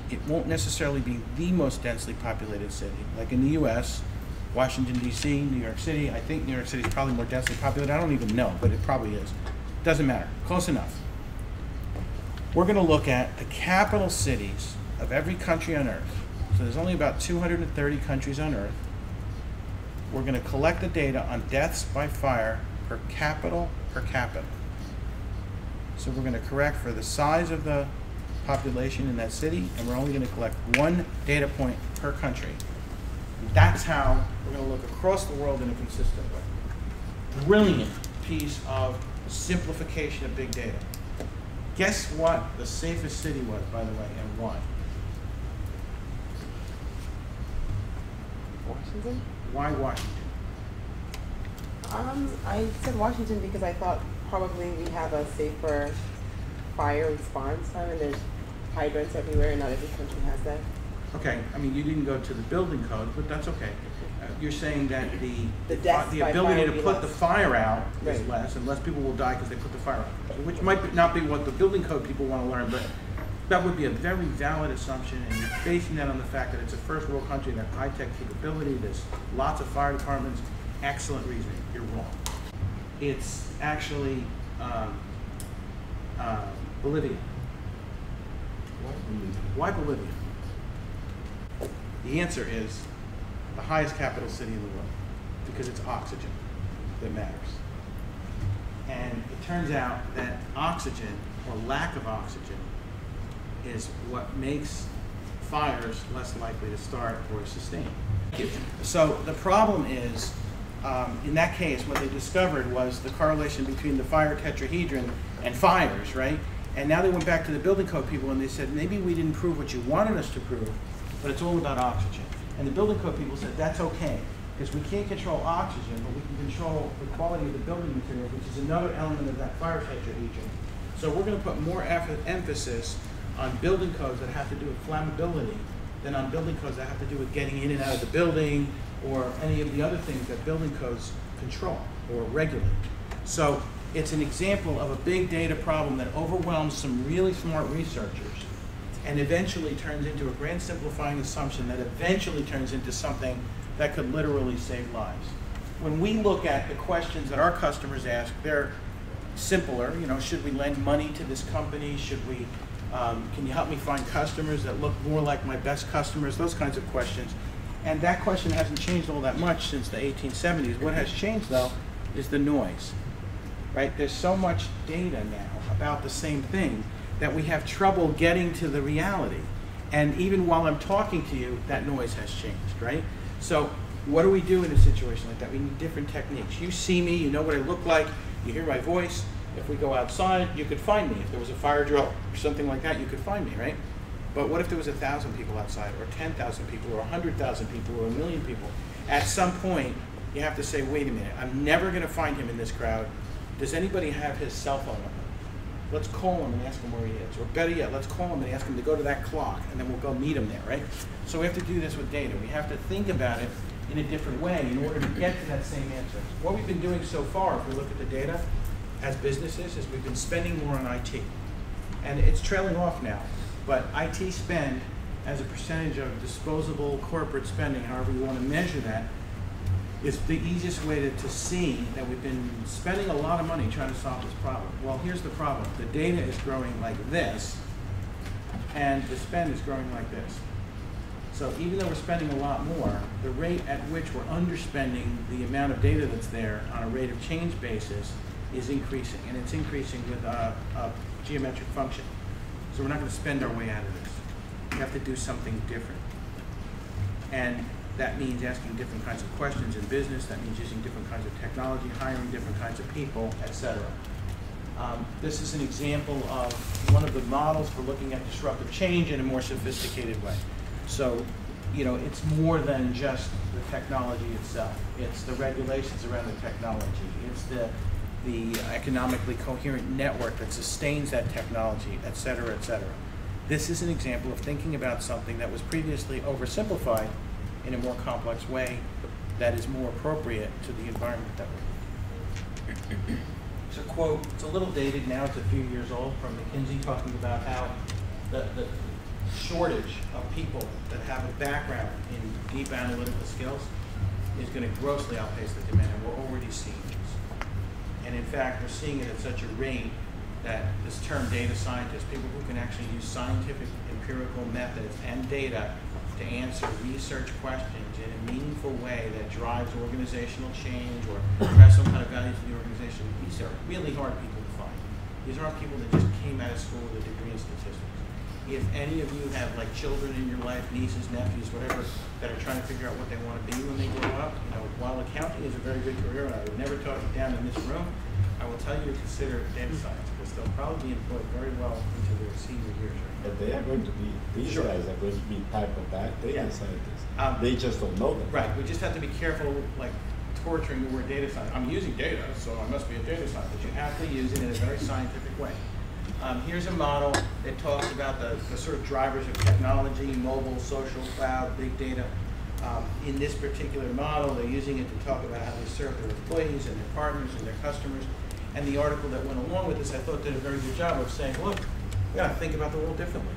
It won't necessarily be the most densely populated city. Like in the US, Washington, D.C., New York City. I think New York City is probably more densely populated. I don't even know, but it probably is. Doesn't matter. Close enough. We're going to look at the capital cities of every country on Earth. So there's only about 230 countries on Earth. We're going to collect the data on deaths by fire per capita. So we're going to correct for the size of the population in that city, and we're only going to collect one data point per country. And that's how we're going to look across the world in a consistent way. Brilliant piece of simplification of big data. Guess what the safest city was, by the way, and why? Washington? Why Washington? I said Washington because I thought probably we have a safer fire response time, and there's hydrants everywhere, and not every country has that. Okay, I mean, you didn't go to the building code, but that's okay. You're saying that the ability to put the fire out is less, and less people will die because they put the fire out, which might not be what the building code people want to learn, but that would be a very valid assumption, and you're basing that on the fact that it's a first world country that high-tech capability, there's lots of fire departments. Excellent reasoning. You're wrong. It's actually Bolivia. Why Bolivia? The answer is the highest capital city in the world, because it's oxygen that matters. And it turns out that oxygen, or lack of oxygen, is what makes fires less likely to start or sustain. So the problem is, in that case, what they discovered was the correlation between the fire tetrahedron and fires, right? And now they went back to the building code people and they said, maybe we didn't prove what you wanted us to prove, but it's all about oxygen. And the building code people said, that's okay, because we can't control oxygen, but we can control the quality of the building material, which is another element of that fire tetrahedron. So we're going to put more emphasis on building codes that have to do with flammability than on building codes that have to do with getting in and out of the building or any of the other things that building codes control or regulate. So it's an example of a big data problem that overwhelms some really smart researchers and eventually turns into a grand simplifying assumption that eventually turns into something that could literally save lives. When we look at the questions that our customers ask, they're simpler. You know, should we lend money to this company? Should we, can you help me find customers that look more like my best customers? Those kinds of questions. And that question hasn't changed all that much since the 1870s. What has changed, though, is the noise, right? There's so much data now about the same thing that we have trouble getting to the reality. And even while I'm talking to you, that noise has changed, right? So what do we do in a situation like that? We need different techniques. You see me, you know what I look like, you hear my voice. If we go outside, you could find me. If there was a fire drill or something like that, you could find me, right? But what if there was 1,000 people outside, or 10,000 people, or 100,000 people, or 1,000,000 people? At some point, you have to say, wait a minute, I'm never going to find him in this crowd. Does anybody have his cell phone number? Let's call him and ask him where he is. Or better yet, let's call him and ask him to go to that clock, and then we'll go meet him there, right? So we have to do this with data. We have to think about it in a different way in order to get to that same answer. What we've been doing so far, if we look at the data, as businesses, is we've been spending more on IT. And it's trailing off now, but IT spend as a percentage of disposable corporate spending, however you want to measure that, is the easiest way to see that we've been spending a lot of money trying to solve this problem. Well, here's the problem. The data is growing like this, and the spend is growing like this. So even though we're spending a lot more, the rate at which we're underspending the amount of data that's there on a rate of change basis is increasing, and it's increasing with a geometric function. So we're not going to spend our way out of this. We have to do something different. And that means asking different kinds of questions in business. That means using different kinds of technology, hiring different kinds of people, etc. This is an example of one of the models for looking at disruptive change in a more sophisticated way. So, you know, it's more than just the technology itself. It's the regulations around the technology. It's the economically coherent network that sustains that technology, et cetera, et cetera. This is an example of thinking about something that was previously oversimplified in a more complex way that is more appropriate to the environment that we're in. It's a quote, it's a little dated now, it's a few years old, from McKinsey, talking about how the shortage of people that have a background in deep analytical skills is going to grossly outpace the demand, and we're already seeing this. And in fact, we're seeing it at such a rate that this term data scientist, people who can actually use scientific empirical methods and data to answer research questions in a meaningful way that drives organizational change or has some kind of value to the organization, these are really hard people to find. These aren't people that just came out of school with a degree in statistics. If any of you have like children in your life, nieces, nephews, whatever, that are trying to figure out what they want to be when they grow up, you know, while accounting is a very good career, and I would never talk it down in this room, I will tell you to consider data science, because they'll probably be employed very well into their senior years. Right? But they are going to be, these guys are going to be type of that data scientists. They just don't know them. Right, we just have to be careful, like torturing the word data science. I'm using data, so I must be a data scientist. You have to use it in a very scientific way. Here's a model that talks about the sort of drivers of technology, mobile, social, cloud, big data. In this particular model, they're using it to talk about how they serve their employees and their partners and their customers. And the article that went along with this, I thought, did a very good job of saying, look, we got to think about the world differently.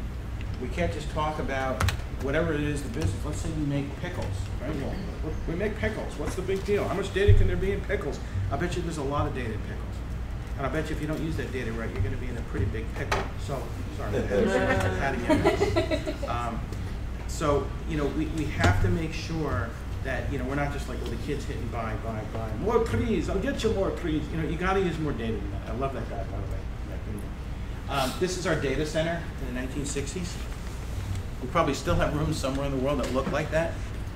We can't just talk about whatever it is the business. Let's say we make pickles, right? Well, we make pickles. What's the big deal? How much data can there be in pickles? I bet you there's a lot of data in pickles. And I bet you if you don't use that data right, you're going to be in a pretty big pickle. So, sorry, so, you know, we have to make sure that, you know, we're not just like, well, the kid's hitting buy. More please, I'll get you more please. You know, you got to use more data than that. I love that guy, by the way. This is our data center in the 1960s. We probably still have rooms somewhere in the world that look like that.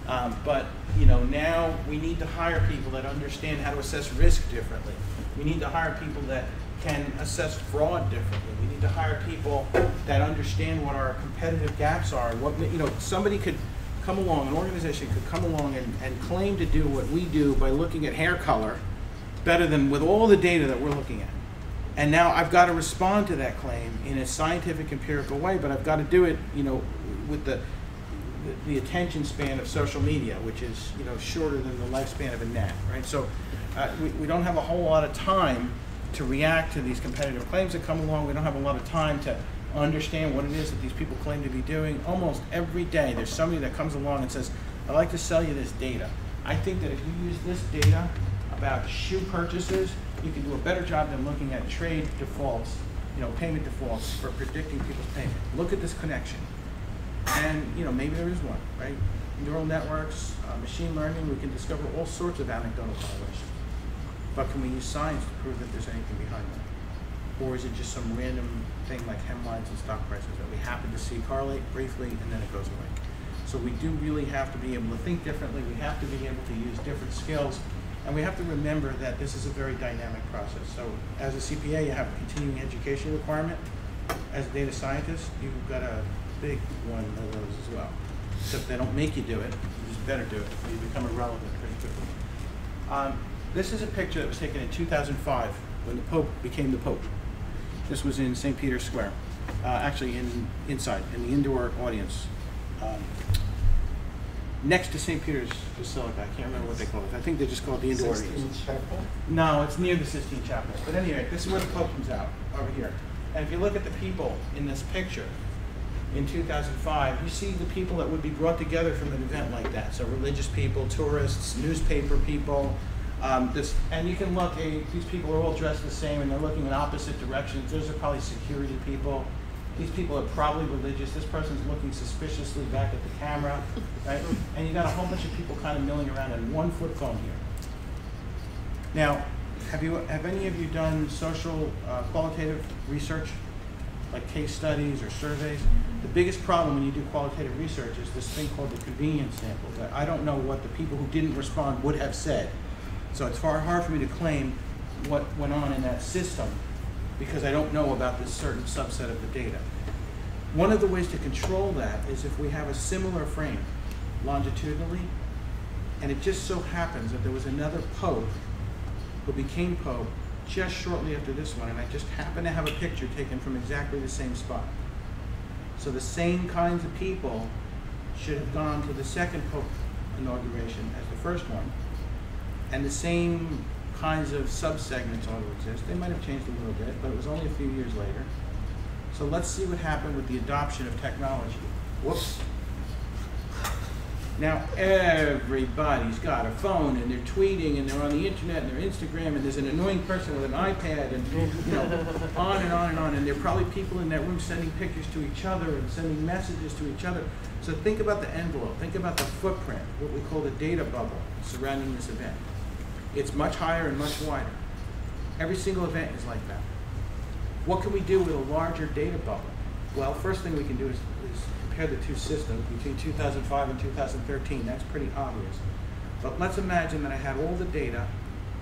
But, you know, now we need to hire people that understand how to assess risk differently. We need to hire people that can assess fraud differently. We need to hire people that understand what our competitive gaps are. What, you know, somebody could come along, an organization could come along and claim to do what we do by looking at hair color better than with all the data that we're looking at. And now I've got to respond to that claim in a scientific, empirical way, but I've got to do it, you know, with the attention span of social media, which is, you know, shorter than the lifespan of a gnat, right? So we don't have a whole lot of time to react to these competitive claims that come along. We don't have a lot of time to understand what it is that these people claim to be doing. Almost every day there's somebody that comes along and says, I'd like to sell you this data. I think that if you use this data about shoe purchases, you can do a better job than looking at trade defaults, you know, payment defaults for predicting people's payment. Look at this connection. And, you know, maybe there is one, right? Neural networks, machine learning, we can discover all sorts of anecdotal correlations. But can we use science to prove that there's anything behind that? Or is it just some random thing like hemlines and stock prices that we happen to see correlate briefly and then it goes away? So we do really have to be able to think differently. We have to be able to use different skills. And we have to remember that this is a very dynamic process. So as a CPA, you have a continuing education requirement. As a data scientist, you've got a big one of those as well. Except they don't make you do it, you just better do it. You become irrelevant pretty quickly. This is a picture that was taken in 2005 when the Pope became the Pope. This was in St. Peter's Square, actually inside, in the indoor audience. next to St. Peter's Basilica. I can't remember what they call it. I think they just call it the indoor area. Sistine Chapel? No, it's near the Sistine Chapel. But anyway, this is where the Pope comes out, over here. And if you look at the people in this picture, in 2005, you see the people that would be brought together from an event like that. So religious people, tourists, newspaper people, and you can look, these people are all dressed the same and they're looking in opposite directions. Those are probably security people. These people are probably religious. This person's looking suspiciously back at the camera, right? And you got a whole bunch of people kind of milling around in one flip phone here. Now, have any of you done social qualitative research, like case studies or surveys? The biggest problem when you do qualitative research is this thing called the convenience sample. That I don't know what the people who didn't respond would have said. So it's far hard for me to claim what went on in that system because I don't know about this certain subset of the data. One of the ways to control that is if we have a similar frame longitudinally, and it just so happens that there was another pope who became pope just shortly after this one, and I just happen to have a picture taken from exactly the same spot. So the same kinds of people should have gone to the second pope inauguration as the first one, and the same kinds of subsegments ought to exist. They might have changed a little bit, but it was only a few years later. So let's see what happened with the adoption of technology. Whoops. Now everybody's got a phone and they're tweeting and they're on the internet and they're Instagram and there's an annoying person with an iPad and on and on and on, and there are probably people in that room sending pictures to each other and sending messages to each other. So think about the envelope, think about the footprint, what we call the data bubble surrounding this event. It's much higher and much wider. Every single event is like that. What can we do with a larger data bubble? Well, first thing we can do is compare the two systems between 2005 and 2013. That's pretty obvious. But let's imagine that I had all the data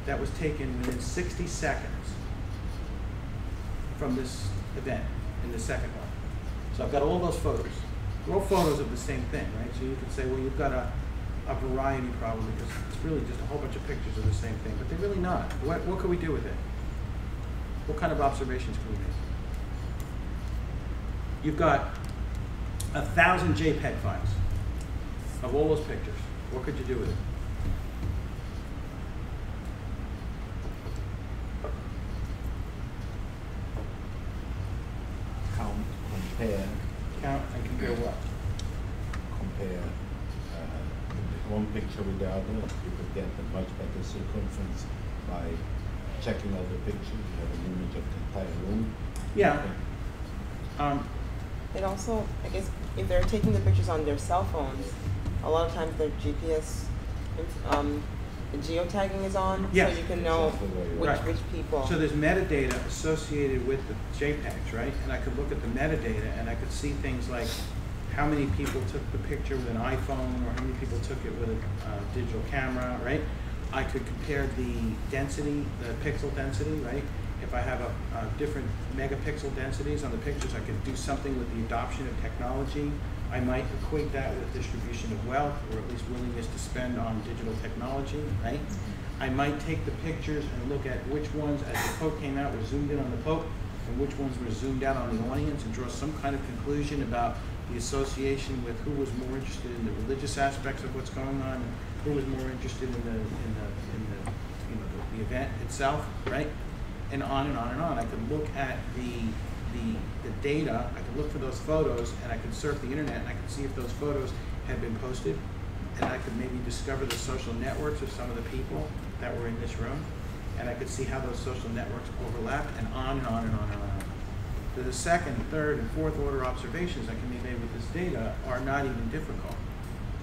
that was taken within 60 seconds from this event in the second one. So I've got all those photos. They're all photos of the same thing, right? So you could say, well, you've got a variety problem because it's really just a whole bunch of pictures of the same thing, but they're really not. What can we do with it? What kind of observations can we make? You've got 1,000 JPEG files of all those pictures. What could you do with it? Count, compare. Count and compare what? Compare one picture with the other. You could get a much better circumference by checking out the picture. You have an image of the entire room. Yeah. It also, I guess, if they're taking the pictures on their cell phones, a lot of times their GPS, the geotagging is on, Yes. so you can know which people. So there's metadata associated with the JPEGs, right? And I could look at the metadata and I could see things like how many people took the picture with an iPhone or how many people took it with a digital camera, right? I could compare the density, the pixel density, right? If I have a different megapixel densities on the pictures, I could do something with the adoption of technology. I might equate that with distribution of wealth, or at least willingness to spend on digital technology, right? I might take the pictures and look at which ones, as the Pope came out, were zoomed in on the Pope, and which ones were zoomed out on the audience, and draw some kind of conclusion about the association with who was more interested in the religious aspects of what's going on, and who was more interested in the event itself, right? And on and on and on. I could look at the data, I could look for those photos, and I could surf the internet, and I could see if those photos had been posted, and I could maybe discover the social networks of some of the people that were in this room, and I could see how those social networks overlapped, and on and on and on and on. So the second, third, and fourth order observations that can be made with this data are not even difficult.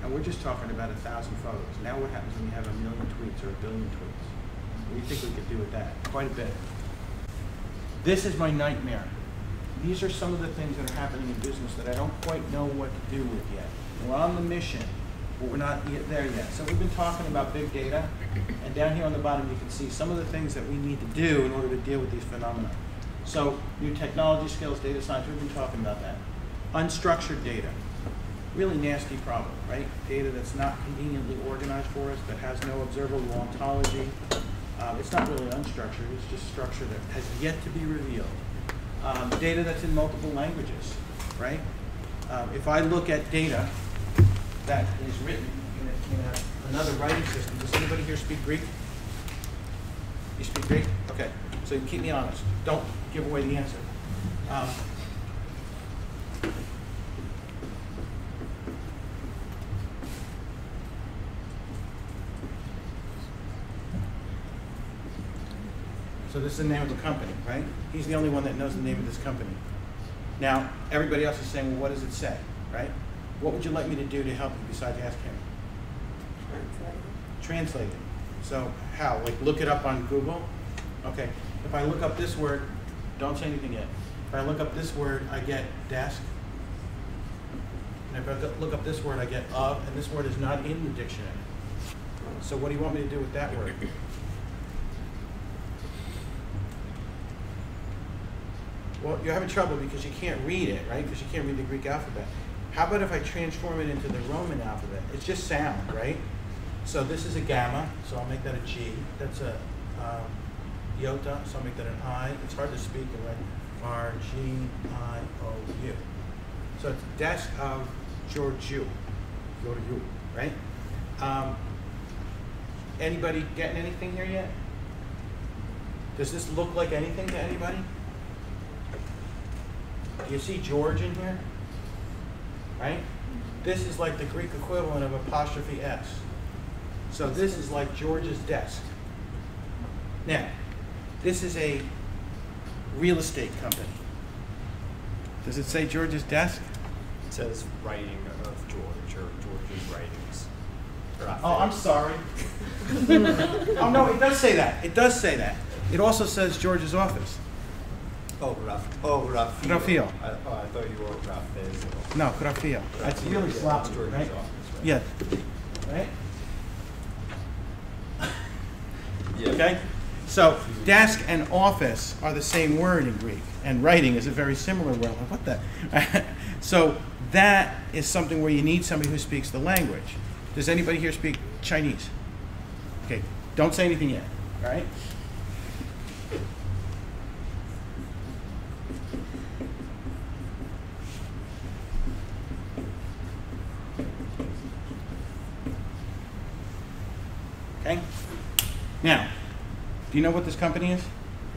And we're just talking about 1,000 photos. Now what happens when you have 1 million tweets or 1 billion tweets? What do you think we could do with that? Quite a bit. This is my nightmare. These are some of the things that are happening in business that I don't quite know what to do with yet. We're on the mission, but we're not yet there yet. So we've been talking about big data, and down here on the bottom you can see some of the things that we need to do in order to deal with these phenomena. So new technology skills, data science, we've been talking about that. Unstructured data, really nasty problem, right? Data that's not conveniently organized for us, that has no observable ontology. It's not really unstructured, it's just structure that has yet to be revealed. Data that's in multiple languages, right? If I look at data that is written another writing system. Does anybody here speak Greek? You speak Greek? Okay. So keep me honest. Don't give away the answer. So this is the name of the company, right? He's the only one that knows the name of this company. Now, everybody else is saying, well, what does it say, right? What would you like me to do to help you besides ask him? Translate it. So how? Like look it up on Google? Okay. If I look up this word, don't say anything yet. If I look up this word, I get desk. And if I look up this word, I get of, and this word is not in the dictionary. So what do you want me to do with that word? Well, you're having trouble because you can't read it, right? Because you can't read the Greek alphabet. How about if I transform it into the Roman alphabet? It's just sound, right? So this is a gamma, so I'll make that a G. That's a iota, so I'll make that an I. It's hard to speak and write R-G-I-O-U. So it's desk of Georgiou, right? Anybody getting anything here yet? Does this look like anything to anybody? Do you see George in here? Right? This is like the Greek equivalent of apostrophe S. So this is like George's desk. Now, this is a real estate company. Does it say George's desk? It says writing of George or George's writings. Oh, I'm sorry. Oh no, it does say that. It does say that. It also says George's office. Raphael. I thought you wrote Raphael. No, Raphael. That's really sloppy, right? Yeah. Right? Yeah. Okay? So, desk and office are the same word in Greek, and writing is a very similar word. What the? So, that is something where you need somebody who speaks the language. Does anybody here speak Chinese? Okay, don't say anything yet, all right? Okay? Now, do you know what this company is?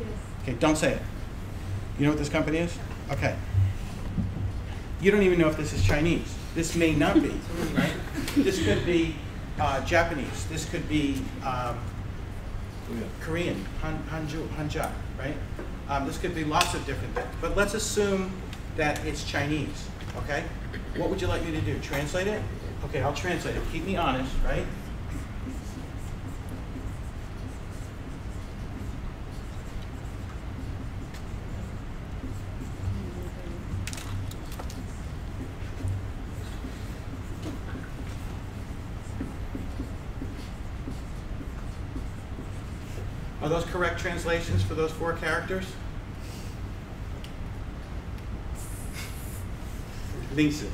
Yes. Okay, don't say it. You know what this company is? Okay. You don't even know if this is Chinese. This may not be, right? This could be Japanese. This could be Korean, Hanja, right? This could be lots of different things. But let's assume that it's Chinese, okay? What would you like me to do? Translate it? Okay, I'll translate it. Keep me honest, right? Are those correct translations for those 4 characters? Lisa.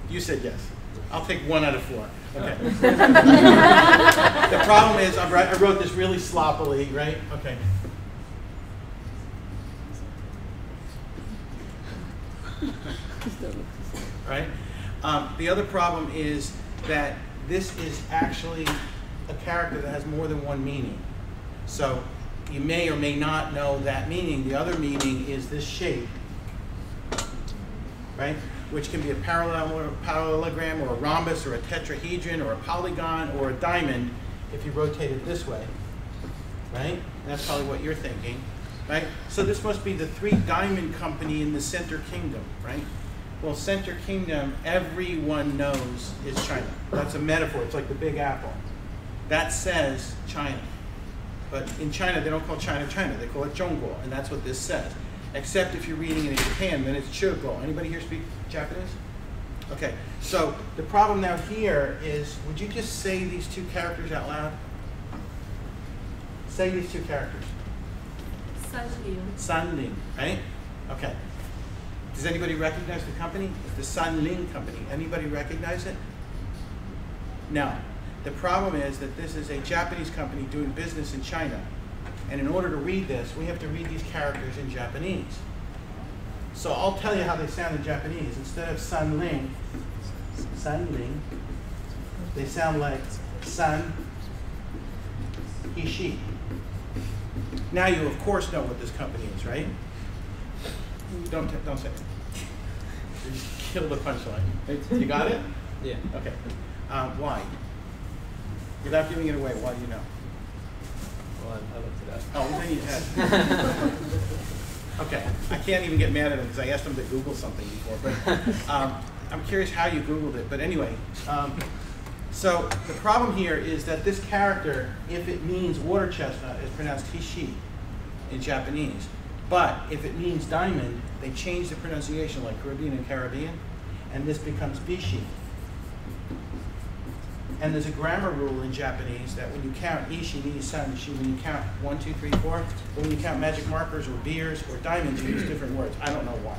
You said yes. I'll take 1 out of 4. Okay. The problem is I wrote this really sloppily, right? Okay. Right? The other problem is that this is actually a character that has more than one meaning. So you may or may not know that meaning. The other meaning is this shape, right? Which can be a parallelogram or a rhombus or a tetrahedron or a polygon or a diamond if you rotate it this way, right? That's probably what you're thinking, right? So this must be the 3-diamond company in the Center Kingdom, right? Well, Center Kingdom, everyone knows is China. That's a metaphor. It's like the Big Apple. That says China. But in China, they don't call China China. They call it Zhongguo, and that's what this says. Except if you're reading it in Japan, then it's Chugo. Anybody here speak Japanese? Okay, so the problem now here is, would you just say these 2 characters out loud? Say these 2 characters. Sanling, right? Okay. Does anybody recognize the company? It's the Sanling Company. Anybody recognize it? No. The problem is that this is a Japanese company doing business in China. And in order to read this, we have to read these characters in Japanese. So I'll tell you how they sound in Japanese. Instead of Sanling, Sanling. They sound like san, he, she. Now you of course know what this company is, right? Don't say it. You just kill the punchline. You got it? Yeah. Okay. Why? Without giving it away, why do you know? Well, I looked it up. Oh, well, then you had. Okay, I can't even get mad at him because I asked him to Google something before, but I'm curious how you Googled it. But anyway, so the problem here is that this character, if it means water chestnut, is pronounced hishi in Japanese. But if it means diamond, they change the pronunciation like Caribbean and Caribbean, and this becomes bishi. And there's a grammar rule in Japanese that when you count ishi, ni, san, shi, when you count 1, 2, 3, 4, but when you count magic markers or beers or diamonds, you use different words. I don't know why.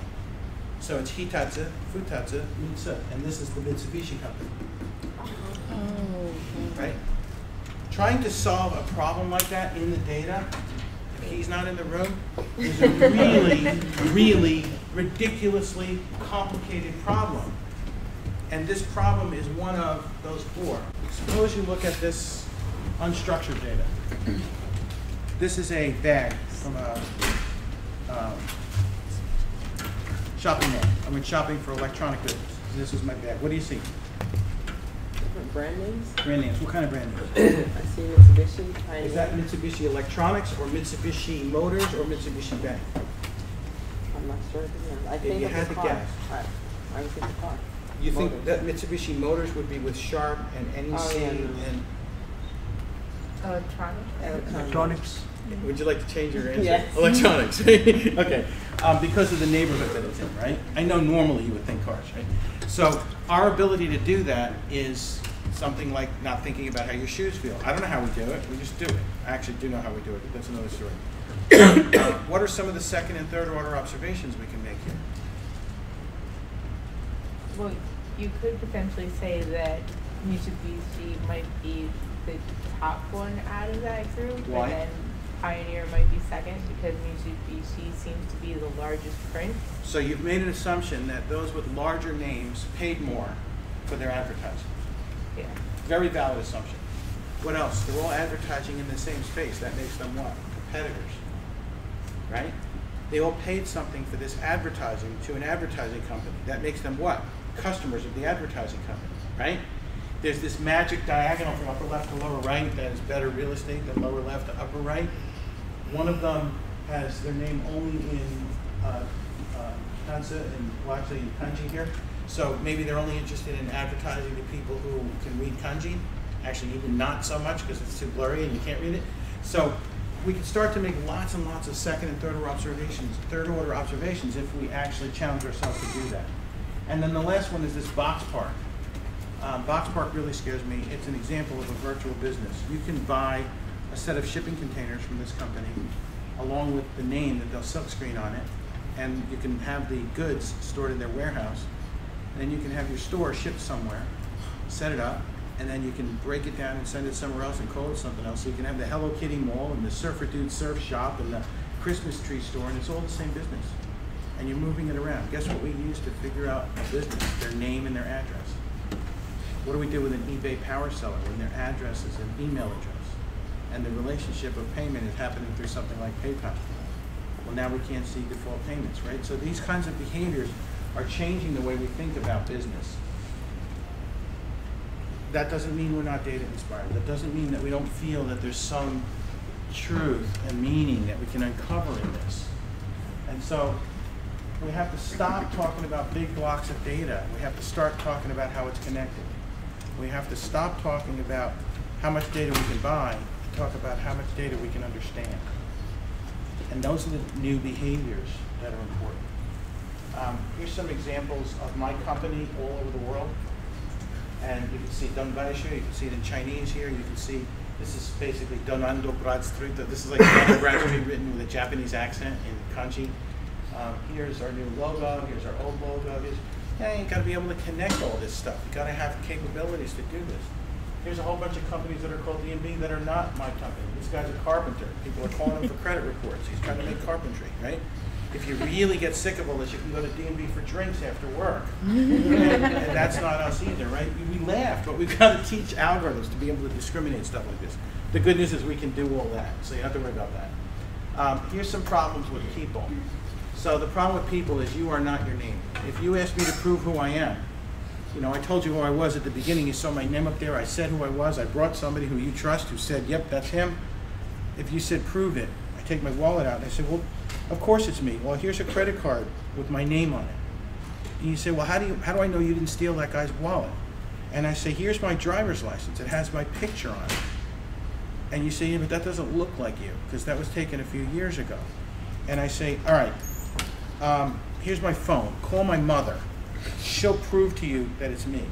So it's hitatsu, futatsu, mitsu, and this is the Mitsubishi company. Right? Trying to solve a problem like that in the data, if he's not in the room, is a really, really ridiculously complicated problem. And this problem is one of those 4. Suppose you look at this unstructured data. This is a bag from a shopping mall. I went shopping for electronic goods. This is my bag. What do you see? Different brand names? Brand names. What kind of brand names? I see Mitsubishi. Pioneer. Is that Mitsubishi Electronics or Mitsubishi Motors or Mitsubishi Bank? I'm not sure. I If think you it's had a to car. guess. I would think a car. You think Motors. that Mitsubishi Motors would be with Sharp and NEC Oh, yeah, no. and Electronics. would you like to change your answer? Yes. Electronics. Okay. Because of the neighborhood that it's in, right? I know normally you would think cars, right? So our ability to do that is something like not thinking about how your shoes feel. I don't know how we do it. We just do it. I actually do know how we do it, but that's another story. What are some of the second and third order observations we can make here? Well, you could potentially say that Mitsubishi might be the top one out of that group, Why? and then Pioneer might be second because Mitsubishi seems to be the largest print. So you've made an assumption that those with larger names paid more for their advertising. Yeah. Very valid assumption. What else? They're all advertising in the same space. That makes them what? Competitors. Right? They all paid something for this advertising to an advertising company. That makes them what? Customers of the advertising company. Right? There's this magic diagonal from upper left to lower right that is better real estate than lower left to upper right. One of them has their name only in Kansa and well, actually in kanji here. So maybe they're only interested in advertising to people who can read kanji. Actually, even not so much because it's too blurry and you can't read it. So we can start to make lots and lots of second and third order observations if we actually challenge ourselves to do that. And then the last one is this box park. Box park really scares me. It's an example of a virtual business. You can buy a set of shipping containers from this company along with the name that they'll silkscreen on it, and you can have the goods stored in their warehouse. Then you can have your store shipped somewhere, set it up, and then you can break it down and send it somewhere else and call it something else. So you can have the Hello Kitty Mall and the Surfer Dude Surf Shop and the Christmas tree store, and it's all the same business. And you're moving it around. Guess what we use to figure out a business? Their name and their address. What do we do with an eBay power seller when their address is an email address? And the relationship of payment is happening through something like PayPal. Well, now we can't see default payments, right? So these kinds of behaviors are changing the way we think about business. That doesn't mean we're not data inspired. That doesn't mean that we don't feel that there's some truth and meaning that we can uncover in this. And so we have to stop talking about big blocks of data. We have to start talking about how it's connected. We have to stop talking about how much data we can buy and talk about how much data we can understand. And those are the new behaviors that are important. Here's some examples of my company all over the world. And you can see Donbaishu, you can see it in Chinese here, you can see this is basically Donando Bradstreet. This is like Donando Bradstreet written with a Japanese accent in kanji. Here's our new logo, here's our old logo. You gotta be able to connect all this stuff. You gotta have capabilities to do this. Here's a whole bunch of companies that are called D&B that are not my company. This guy's a carpenter. People are calling him for credit reports. He's trying to make carpentry, right? If you really get sick of all this, you can go to D&B for drinks after work. And that's not us either, right? We laugh, but we've got to teach algorithms to be able to discriminate stuff like this. The good news is we can do all that, so you don't have to worry about that. Here's some problems with people. So the problem with people is you are not your name. If you ask me to prove who I am, you know, I told you who I was at the beginning. You saw my name up there. I said who I was. I brought somebody who you trust who said, yep, that's him. If you said, prove it, I take my wallet out and I say, well, of course it's me. Well, here's a credit card with my name on it. And you say, well, how do I know you didn't steal that guy's wallet? And I say, here's my driver's license. It has my picture on it. And you say, yeah, but that doesn't look like you because that was taken a few years ago. And I say, all right, here's my phone. Call my mother. She'll prove to you that it's me.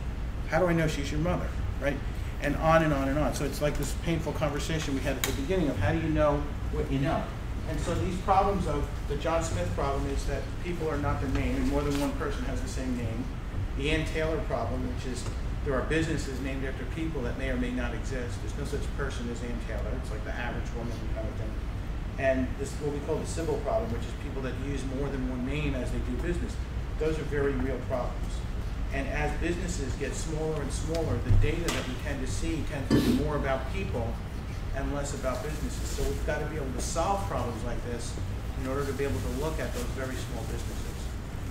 How do I know she's your mother, right? And on and on and on. So it's like this painful conversation we had at the beginning of how do you know what you know? And so these problems of the John Smith problem is that people are not their name, and more than one person has the same name. The Ann Taylor problem, which is there are businesses named after people that may or may not exist. There's no such person as Ann Taylor. It's like the average woman kind of thing. And this what we call the Sybil problem, which is people that use more than one name as they do business. Those are very real problems. And as businesses get smaller and smaller, the data that we tend to see tends to be more about people and less about businesses. So we've got to be able to solve problems like this in order to be able to look at those very small businesses.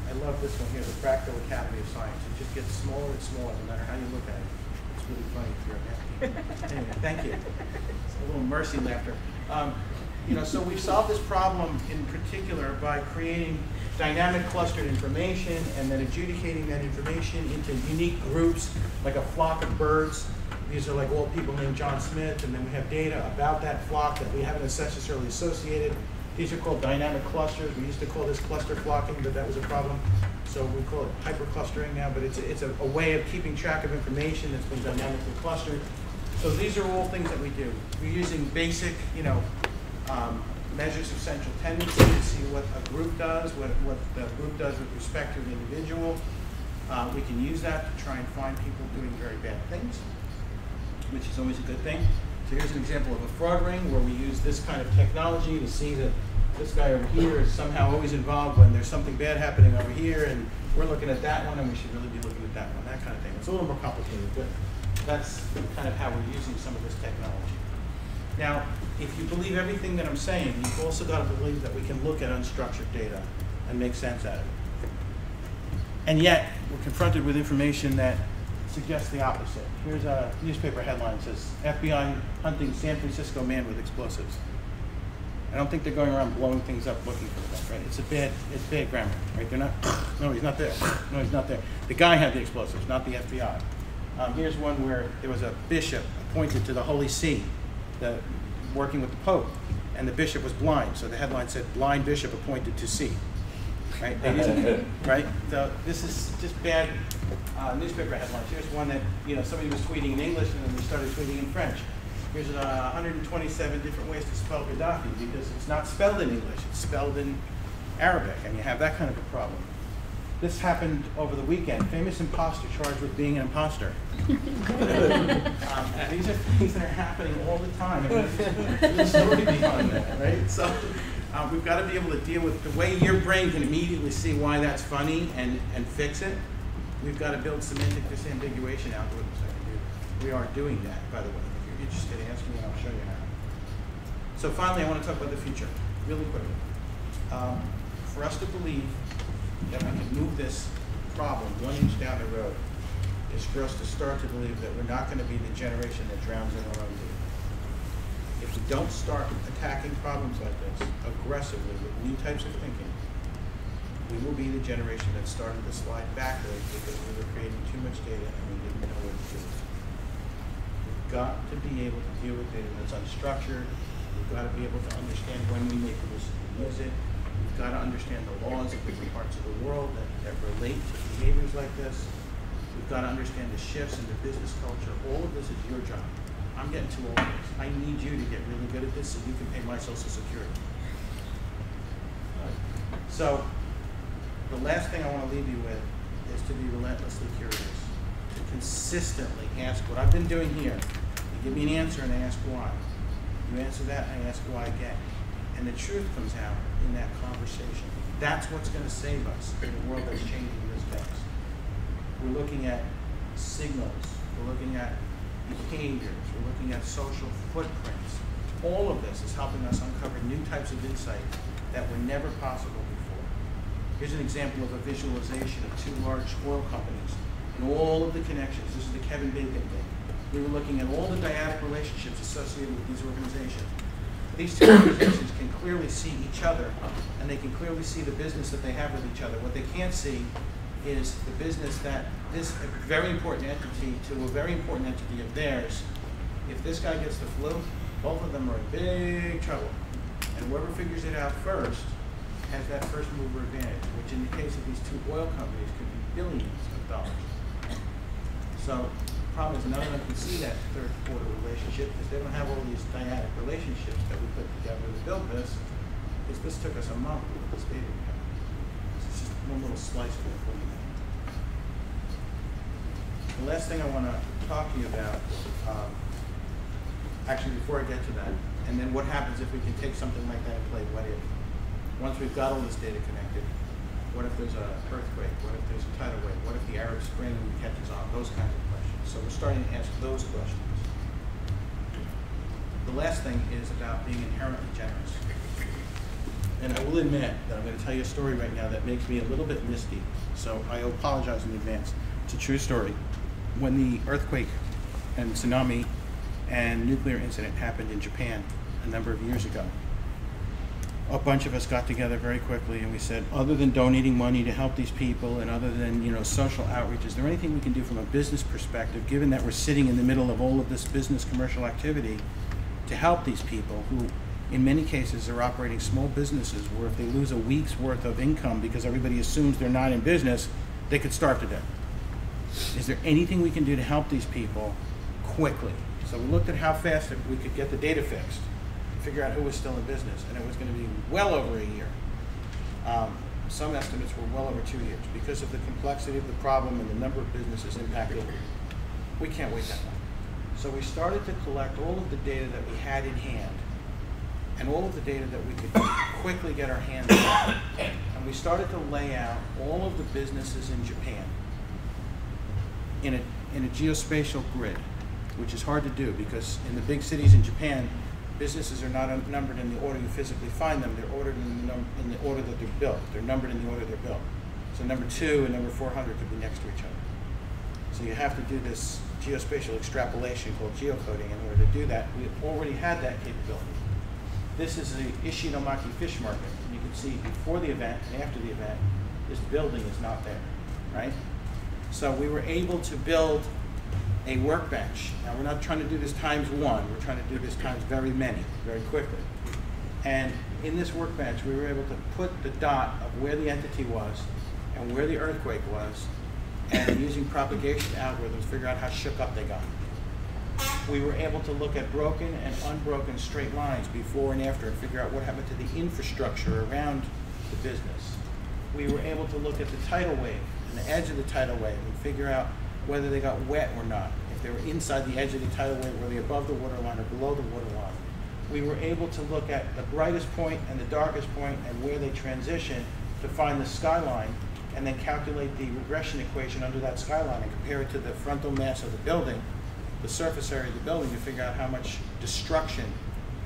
I love this one here, the Fractal Academy of Science. It just gets smaller and smaller no matter how you look at it. It's really funny if you're a math geek. Anyway, thank you. It's a little mercy laughter. You know, so we've solved this problem in particular by creating dynamic clustered information and then adjudicating that information into unique groups, like a flock of birds. These are like all people named John Smith, and then we have data about that flock that we haven't necessarily associated. These are called dynamic clusters. We used to call this cluster flocking, but that was a problem. So we call it hyperclustering now, but it's a way of keeping track of information that's been dynamically clustered. So these are all things that we do. We're using basic, you know, measures of central tendency to see what a group does, what the group does with respect to an individual. We can use that to try and find people doing very bad things, which is always a good thing. So here's an example of a fraud ring where we use this kind of technology to see that this guy over here is somehow always involved when there's something bad happening over here, and we're looking at that one and we should really be looking at that one, that kind of thing. It's a little more complicated, but that's kind of how we're using some of this technology. Now, if you believe everything that I'm saying, you've also got to believe that we can look at unstructured data and make sense out of it. And yet, we're confronted with information that suggests the opposite. Here's a newspaper headline that says, FBI hunting San Francisco man with explosives. I don't think they're going around blowing things up looking for stuff, right? It's bad grammar, right? They're not, no, he's not there. No, he's not there. The guy had the explosives, not the FBI. Here's one where there was a bishop appointed to the Holy See, working with the Pope, and the bishop was blind. So the headline said, blind bishop appointed to see. Right? They didn't, right? So this is just bad newspaper headlines. Here's one that, you know, somebody was tweeting in English and then they started tweeting in French. Here's 127 different ways to spell Gaddafi because it's not spelled in English, it's spelled in Arabic, and you have that kind of a problem. This happened over the weekend. Famous imposter charged with being an imposter. These are things that are happening all the time. There's a story behind that, right? So we've got to be able to deal with the way your brain can immediately see why that's funny and fix it. We've got to build semantic disambiguation algorithms that can do that. We are doing that, by the way. If you're interested, ask me and I'll show you how. So finally, I want to talk about the future, really quickly. For us to believe that we can move this problem 1 inch down the road is for us to start to believe that we're not going to be the generation that drowns in our own data. If we don't start attacking problems like this aggressively with new types of thinking, we will be the generation that started to slide backwards because we were creating too much data and we didn't know what to do with it. We've got to be able to deal with data that's unstructured. We've got to be able to understand when we make rules and use it. We've got to understand the laws of different parts of the world that relate to behaviors like this. We've got to understand the shifts in the business culture. All of this is your job. I'm getting to all of this. I need you to get really good at this so you can pay my Social Security. So the last thing I want to leave you with is to be relentlessly curious, to consistently ask what I've been doing here. You give me an answer and I ask why. You answer that and I ask why again. and the truth comes out in that conversation. That's what's going to save us in a world that's changing this fast. We're looking at signals, we're looking at behaviors, we're looking at social footprints. All of this is helping us uncover new types of insight that were never possible before. Here's an example of a visualization of two large oil companies and all of the connections. This is the Kevin Bacon thing. We were looking at all the dyadic relationships associated with these organizations. These two organizations can clearly see each other, and they can clearly see the business that they have with each other. What they can't see is the business that this very important entity to a very important entity of theirs, if this guy gets the flu, both of them are in big trouble. And whoever figures it out first has that first mover advantage, which in the case of these two oil companies could be billions of dollars. So the problem is none of them can see that third quarter relationship because they don't have all these dyadic relationships that we put together to build this. Because this took us a month to put this data together. It's just one little slice of it for you. The last thing I want to talk to you about, actually before I get to that, and then what happens if we can take something like that and play what if. Once we've got all this data connected, what if there's an earthquake? What if there's a tidal wave? What if the Arab Spring catches on? Those kinds of questions. So we're starting to ask those questions. The last thing is about being inherently generous. And I will admit that I'm going to tell you a story right now that makes me a little bit misty. So I apologize in advance. It's a true story. When the earthquake and tsunami and nuclear incident happened in Japan a number of years ago, a bunch of us got together very quickly and we said, other than donating money to help these people and other than, you know, social outreach, is there anything we can do from a business perspective, given that we're sitting in the middle of all of this business commercial activity, to help these people who in many cases are operating small businesses where if they lose a week's worth of income because everybody assumes they're not in business, they could starve to death. Is there anything we can do to help these people quickly? So we looked at how fast we could get the data fixed, figure out who was still in business, and it was going to be well over a year. Some estimates were well over 2 years. Because of the complexity of the problem and the number of businesses impacted, we can't wait that long. So we started to collect all of the data that we had in hand and all of the data that we could quickly get our hands on. And we started to lay out all of the businesses in Japan in a geospatial grid, which is hard to do because in the big cities in Japan, businesses are not numbered in the order you physically find them. They're ordered in the order that they're built. They're numbered in the order they're built. So number 2 and number 400 could be next to each other. So you have to do this geospatial extrapolation called geocoding in order to do that. We already had that capability. This is the Ishinomaki fish market. And you can see before the event and after the event, this building is not there, right? So we were able to build a workbench. Now we're not trying to do this times 1, we're trying to do this times very many, very quickly. And in this workbench, we were able to put the dot of where the entity was and where the earthquake was, and using propagation algorithms, figure out how shook up they got. We were able to look at broken and unbroken straight lines before and after and figure out what happened to the infrastructure around the business. We were able to look at the tidal wave and the edge of the tidal wave and figure out whether they got wet or not. If they were inside the edge of the tidal wave, were they above the water line or below the water line? We were able to look at the brightest point and the darkest point and where they transition to find the skyline and then calculate the regression equation under that skyline and compare it to the frontal mass of the building, the surface area of the building, to figure out how much destruction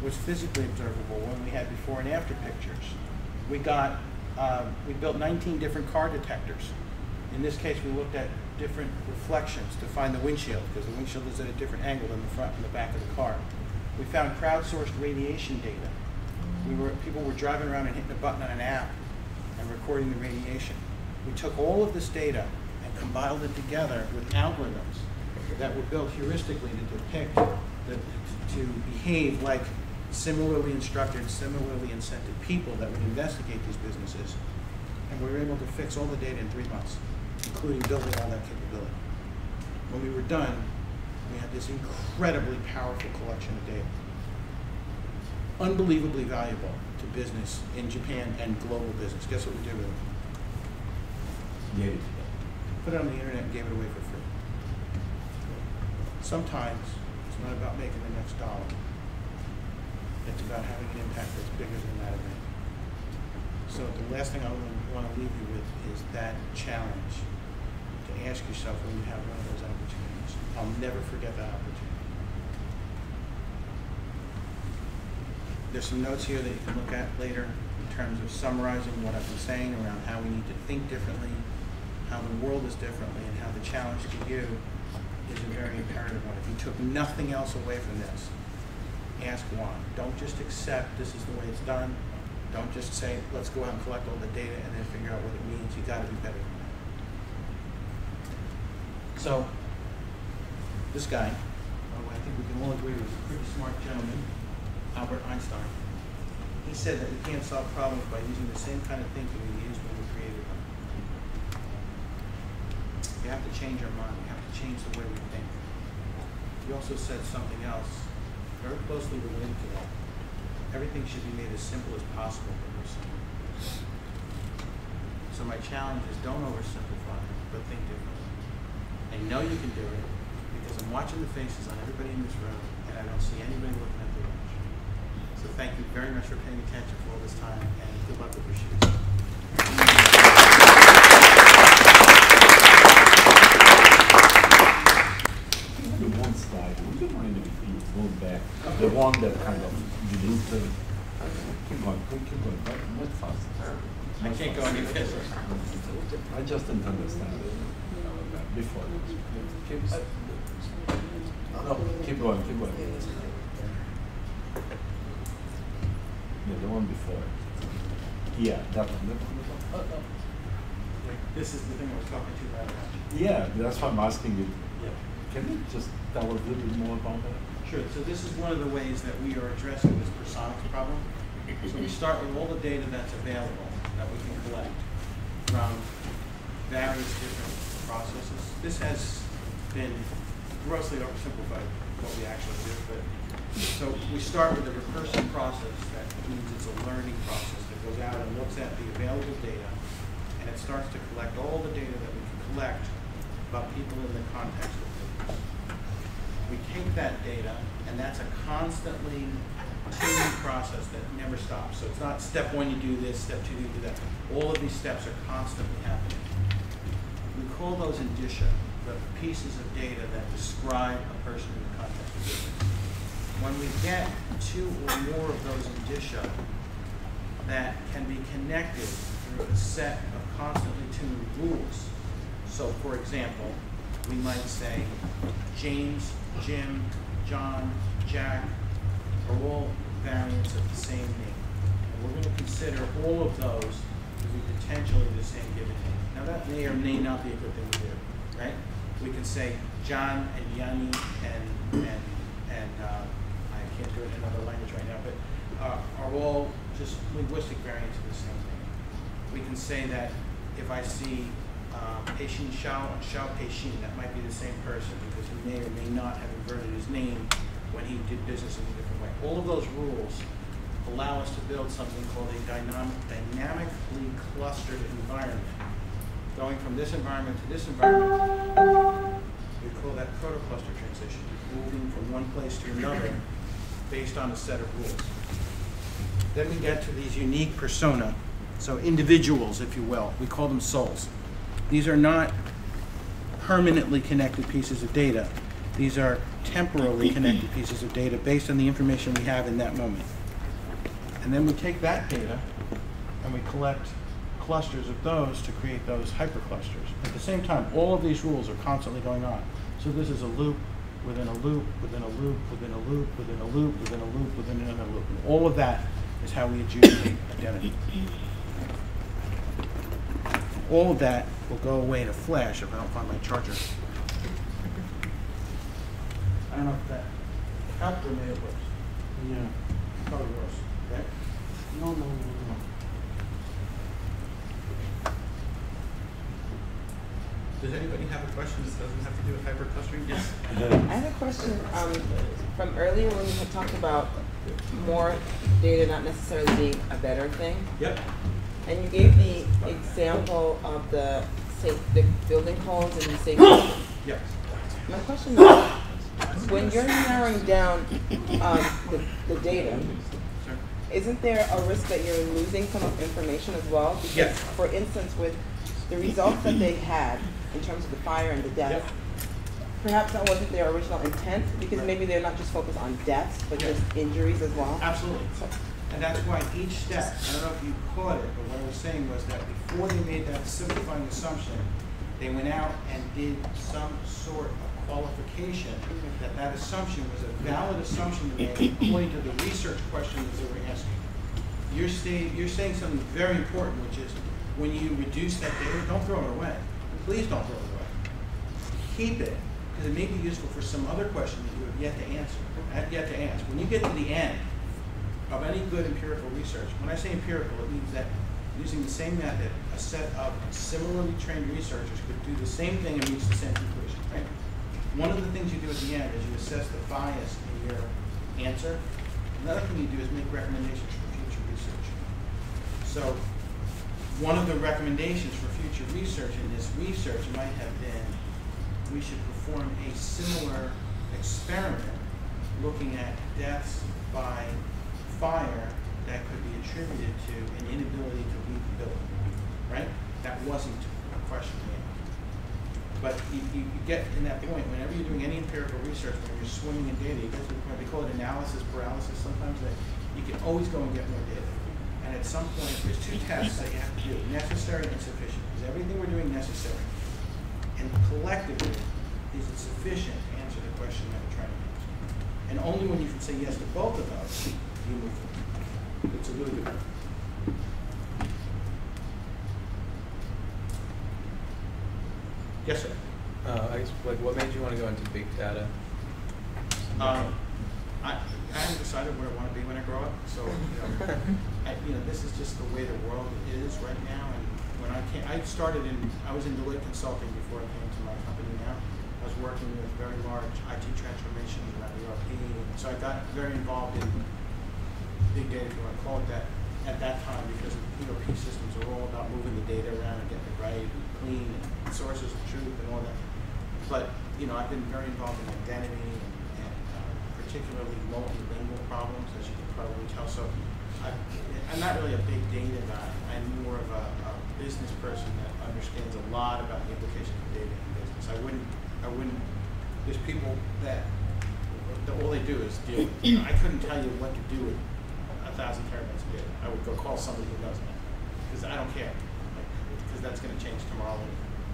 was physically observable when we had before and after pictures. We built 19 different car detectors. In this case, we looked at different reflections to find the windshield, because the windshield is at a different angle than the front and the back of the car. We found crowdsourced radiation data. People were driving around and hitting a button on an app and recording the radiation. We took all of this data and compiled it together with algorithms that were built heuristically to depict, to behave like similarly instructed, similarly incented people that would investigate these businesses. And we were able to fix all the data in 3 months, including building all that capability. When we were done, we had this incredibly powerful collection of data. Unbelievably valuable to business in Japan and global business. Guess what we did with it? Gave it. Put it on the internet and gave it away for free. Sometimes it's not about making the next dollar. it's about having an impact that's bigger than that event. So the last thing I want to leave you with is that challenge to ask yourself when you have one of those opportunities. I'll never forget that opportunity. There's some notes here that you can look at later in terms of summarizing what I've been saying around how we need to think differently, how the world is differently, and how the challenge to you is a very imperative one. If you took nothing else away from this, ask why. Don't just accept this is the way it's done. Don't just say, let's go out and collect all the data and then figure out what it means. You got to be better than that. So, this guy, who I think we can all agree was a pretty smart gentleman, Albert Einstein, he said that we can't solve problems by using the same kind of thinking we used when we created them. We have to change our mind. We have to change the way we think. He also said something else very closely related to that. Everything should be made as simple as possible for yourself. So my challenge is don't oversimplify, but think differently. I know you can do it because I'm watching the faces on everybody in this room and I don't see anybody looking at the watch. So thank you very much for paying attention for all this time and good luck with your shoes. The one slide, would you mind if you go back? The one that kind of diluted. Keep going, much faster. I can't go any faster. I just didn't understand it before. Keep going. Yeah, the one before. Yeah, that one. This is the thing I was talking to you about. Yeah, that's why I'm asking you. Can you just tell us a little bit more about that? Sure. So this is one of the ways that we are addressing this personics problem. So we start with all the data that's available that we can collect from various different processes. This has been grossly oversimplified what we actually do, but so we start with a recursive process. That means it's a learning process that goes out and looks at the available data, and it starts to collect all the data that we can collect about people in the context of business. We take that data, and that's a constantly tuning process that never stops. So it's not step one, you do this, step two, you do that. All of these steps are constantly happening. We call those indicia, the pieces of data that describe a person in the context of business. When we get two or more of those indicia that can be connected through a set of constantly tuned rules. So for example, we might say James, Jim, John, Jack are all variants of the same name. And we're going to consider all of those to be potentially the same given name. Now that may or may not be a good thing to do, right? We can say John and Yanni and I can't do it in another language right now, but are all just linguistic variants of the same thing. We can say that if I see Peixin Xiao and Xiao Peixin, that might be the same person because he may or may not have inverted his name when he did business in a different way. All of those rules allow us to build something called a dynamically clustered environment. Going from this environment to this environment, we call that protocluster transition, moving from one place to another based on a set of rules. Then we get to these unique persona, so individuals, if you will. We call them souls. These are not permanently connected pieces of data. These are temporally connected pieces of data based on the information we have in that moment. And then we take that data and we collect clusters of those to create those hyperclusters. At the same time, all of these rules are constantly going on. So this is a loop within a loop, within a loop, within a loop, within a loop, within a loop, within another loop. And all of that is how we adjudicate identity. All of that will go away in a flash if I don't find my charger. I don't know if that helped or made it worse. Yeah. Probably worse. Okay? No. Does anybody have a question that doesn't have to do with hyperclustering? Yes. I have a question from earlier when you had talked about more data not necessarily being a better thing. Yep. And you gave the example of the building codes and the safety. Yes. My question is, when you're narrowing down the data, isn't there a risk that you're losing some information as well? Because, Yes. for instance, with the results that they had in terms of the fire and the death, perhaps that wasn't their original intent, because maybe they're not just focused on deaths, but just injuries as well. Absolutely. And that's why each step, I don't know if you caught it, but what I was saying was that before they made that simplifying assumption, they went out and did some sort of qualification that that assumption was a valid assumption to make according to the research questions that they were asking. You're saying something very important, which is when you reduce that data, don't throw it away. Please don't throw it away. Keep it, because it may be useful for some other question that you have yet to answer. When you get to the end of any good empirical research, when I say empirical, it means that using the same method, a set of similarly trained researchers could do the same thing and reach the same conclusion, right? One of the things you do at the end is you assess the bias in your answer. Another thing you do is make recommendations for future research. So one of the recommendations for future research in this research might have been we should perform a similar experiment looking at deaths by fire that could be attributed to an inability to leave the building, right? That wasn't a question we asked. But you get in that point, whenever you're doing any empirical research, when you're swimming in data, you get to the point, they call it analysis paralysis sometimes, that you can always go and get more data. And at some point, there's two tests that you have to do, necessary and sufficient. Is everything we're doing necessary? And collectively, is it sufficient to answer the question that we're trying to answer? And only when you can say yes to both of those, you move forward. It's a really good one. Yes, sir. I guess, like, what made you want to go into big data? I haven't decided where I want to be when I grow up. So, this is just the way the world is right now. And when I was in Deloitte Consulting before I came to my company now. I was working with very large IT transformations around ERP. So I got very involved in big data, if you want to call it that, at that time, because ERP systems are all about moving the data around and getting it right and clean and sources of truth and all that. But I've been very involved in identity and particularly multilingual problems, as you can probably tell. So I'm not really a big data guy. I'm more of a business person that understands a lot about the implications of data in business. I wouldn't. There's people that all they do is deal with it. I couldn't tell you what to do with 1,000 terabytes of data. I would go call somebody who knows that, because I don't care, because that's going to change tomorrow.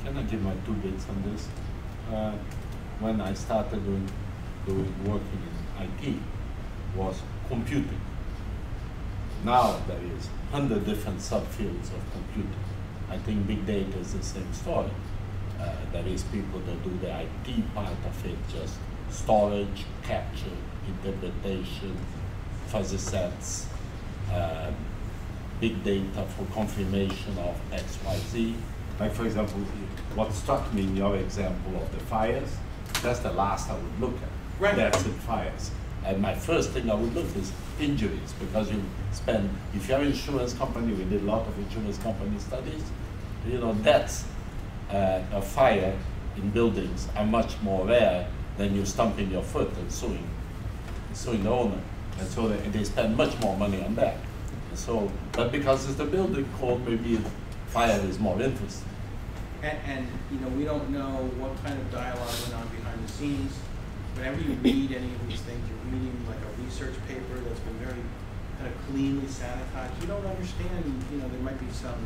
Can I give my 2 bits on this? When I started working in IT, was computing. Now there is 100 different subfields of computing. I think big data is the same story. There is people that do the IT part of it, just storage, capture, interpretation, fuzzy sets, big data for confirmation of X, Y, Z. Like, for example, what struck me in your example of the fires, that's the last I would look at. Right. That's in fires. And my first thing I would look is injuries, because if you're an insurance company, we did a lot of insurance company studies, that's a fire in buildings are much more rare than you stumping your foot and suing the owner. And so they spend much more money on that. So, but because it's the building code, maybe fire is more interesting. And we don't know what kind of dialogue went on behind the scenes. Whenever you read any of these things, you're reading like a research paper that's been very kind of cleanly sanitized. You don't understand, there might be some,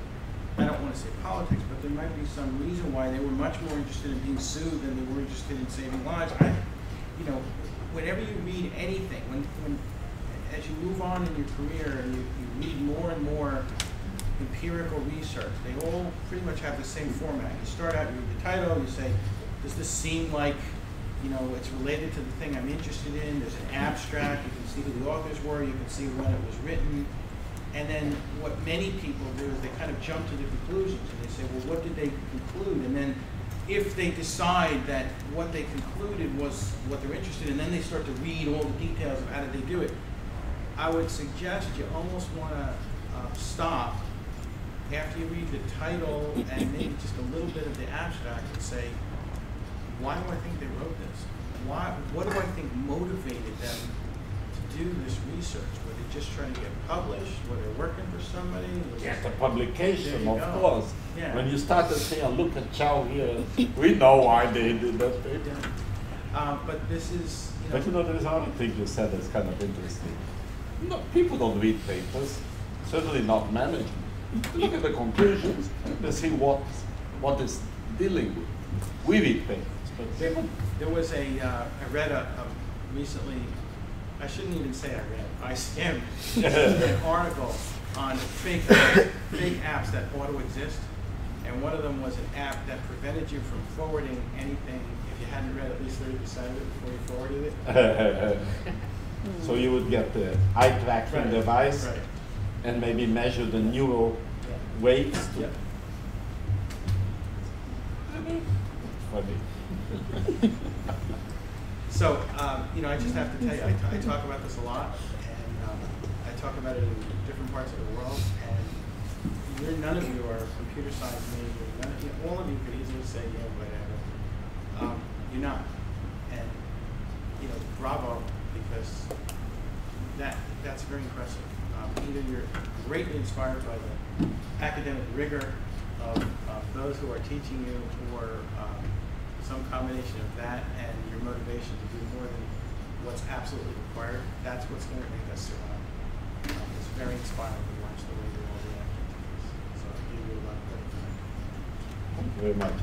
I don't want to say politics, but there might be some reason why they were much more interested in being sued than they were interested in saving lives. Whenever you read anything, when as you move on in your career and you read more and more empirical research, they all pretty much have the same format. You start out, you read the title, you say, does this seem like it's related to the thing I'm interested in? There's an abstract, you can see who the authors were, you can see when it was written. And then what many people do is they kind of jump to the conclusions and they say, well, what did they conclude? And then if they decide that what they concluded was what they're interested in, then they start to read all the details of how did they do it. I would suggest you almost want to stop after you read the title and maybe just a little bit of the abstract and say, why do I think they wrote this? what do I think motivated them to do this research? Were they just trying to get published? Were they working for somebody? Get the publication, There you of go. course. Yeah. When you started saying, look at Chow here, we know why they did that paper. But this is, But there is another thing you said that's kind of interesting. No, people don't read papers, certainly not management. Look at the conclusions, they see what is dealing with. We read papers, but there was I read recently, I shouldn't even say I read, I skimmed an article on fake apps that ought to exist. And one of them was an app that prevented you from forwarding anything if you hadn't read at least 30% of it before you forwarded it. So you would get the eye tracking device and maybe measure the neural weights. Yep. Funny. So, I just have to tell you, I talk about this a lot, and I talk about it in different parts of the world, and none of you are computer science majors. All of you could easily say, yeah, whatever. You're not. And, bravo, because that's very impressive. Either you're greatly inspired by the academic rigor of those who are teaching you, or some combination of that and your motivation to do more than what's absolutely required. That's what's going to make us survive. It's very inspiring to watch the way you're all reacting to this. So I give you a lot of credit for that. Thank you very much.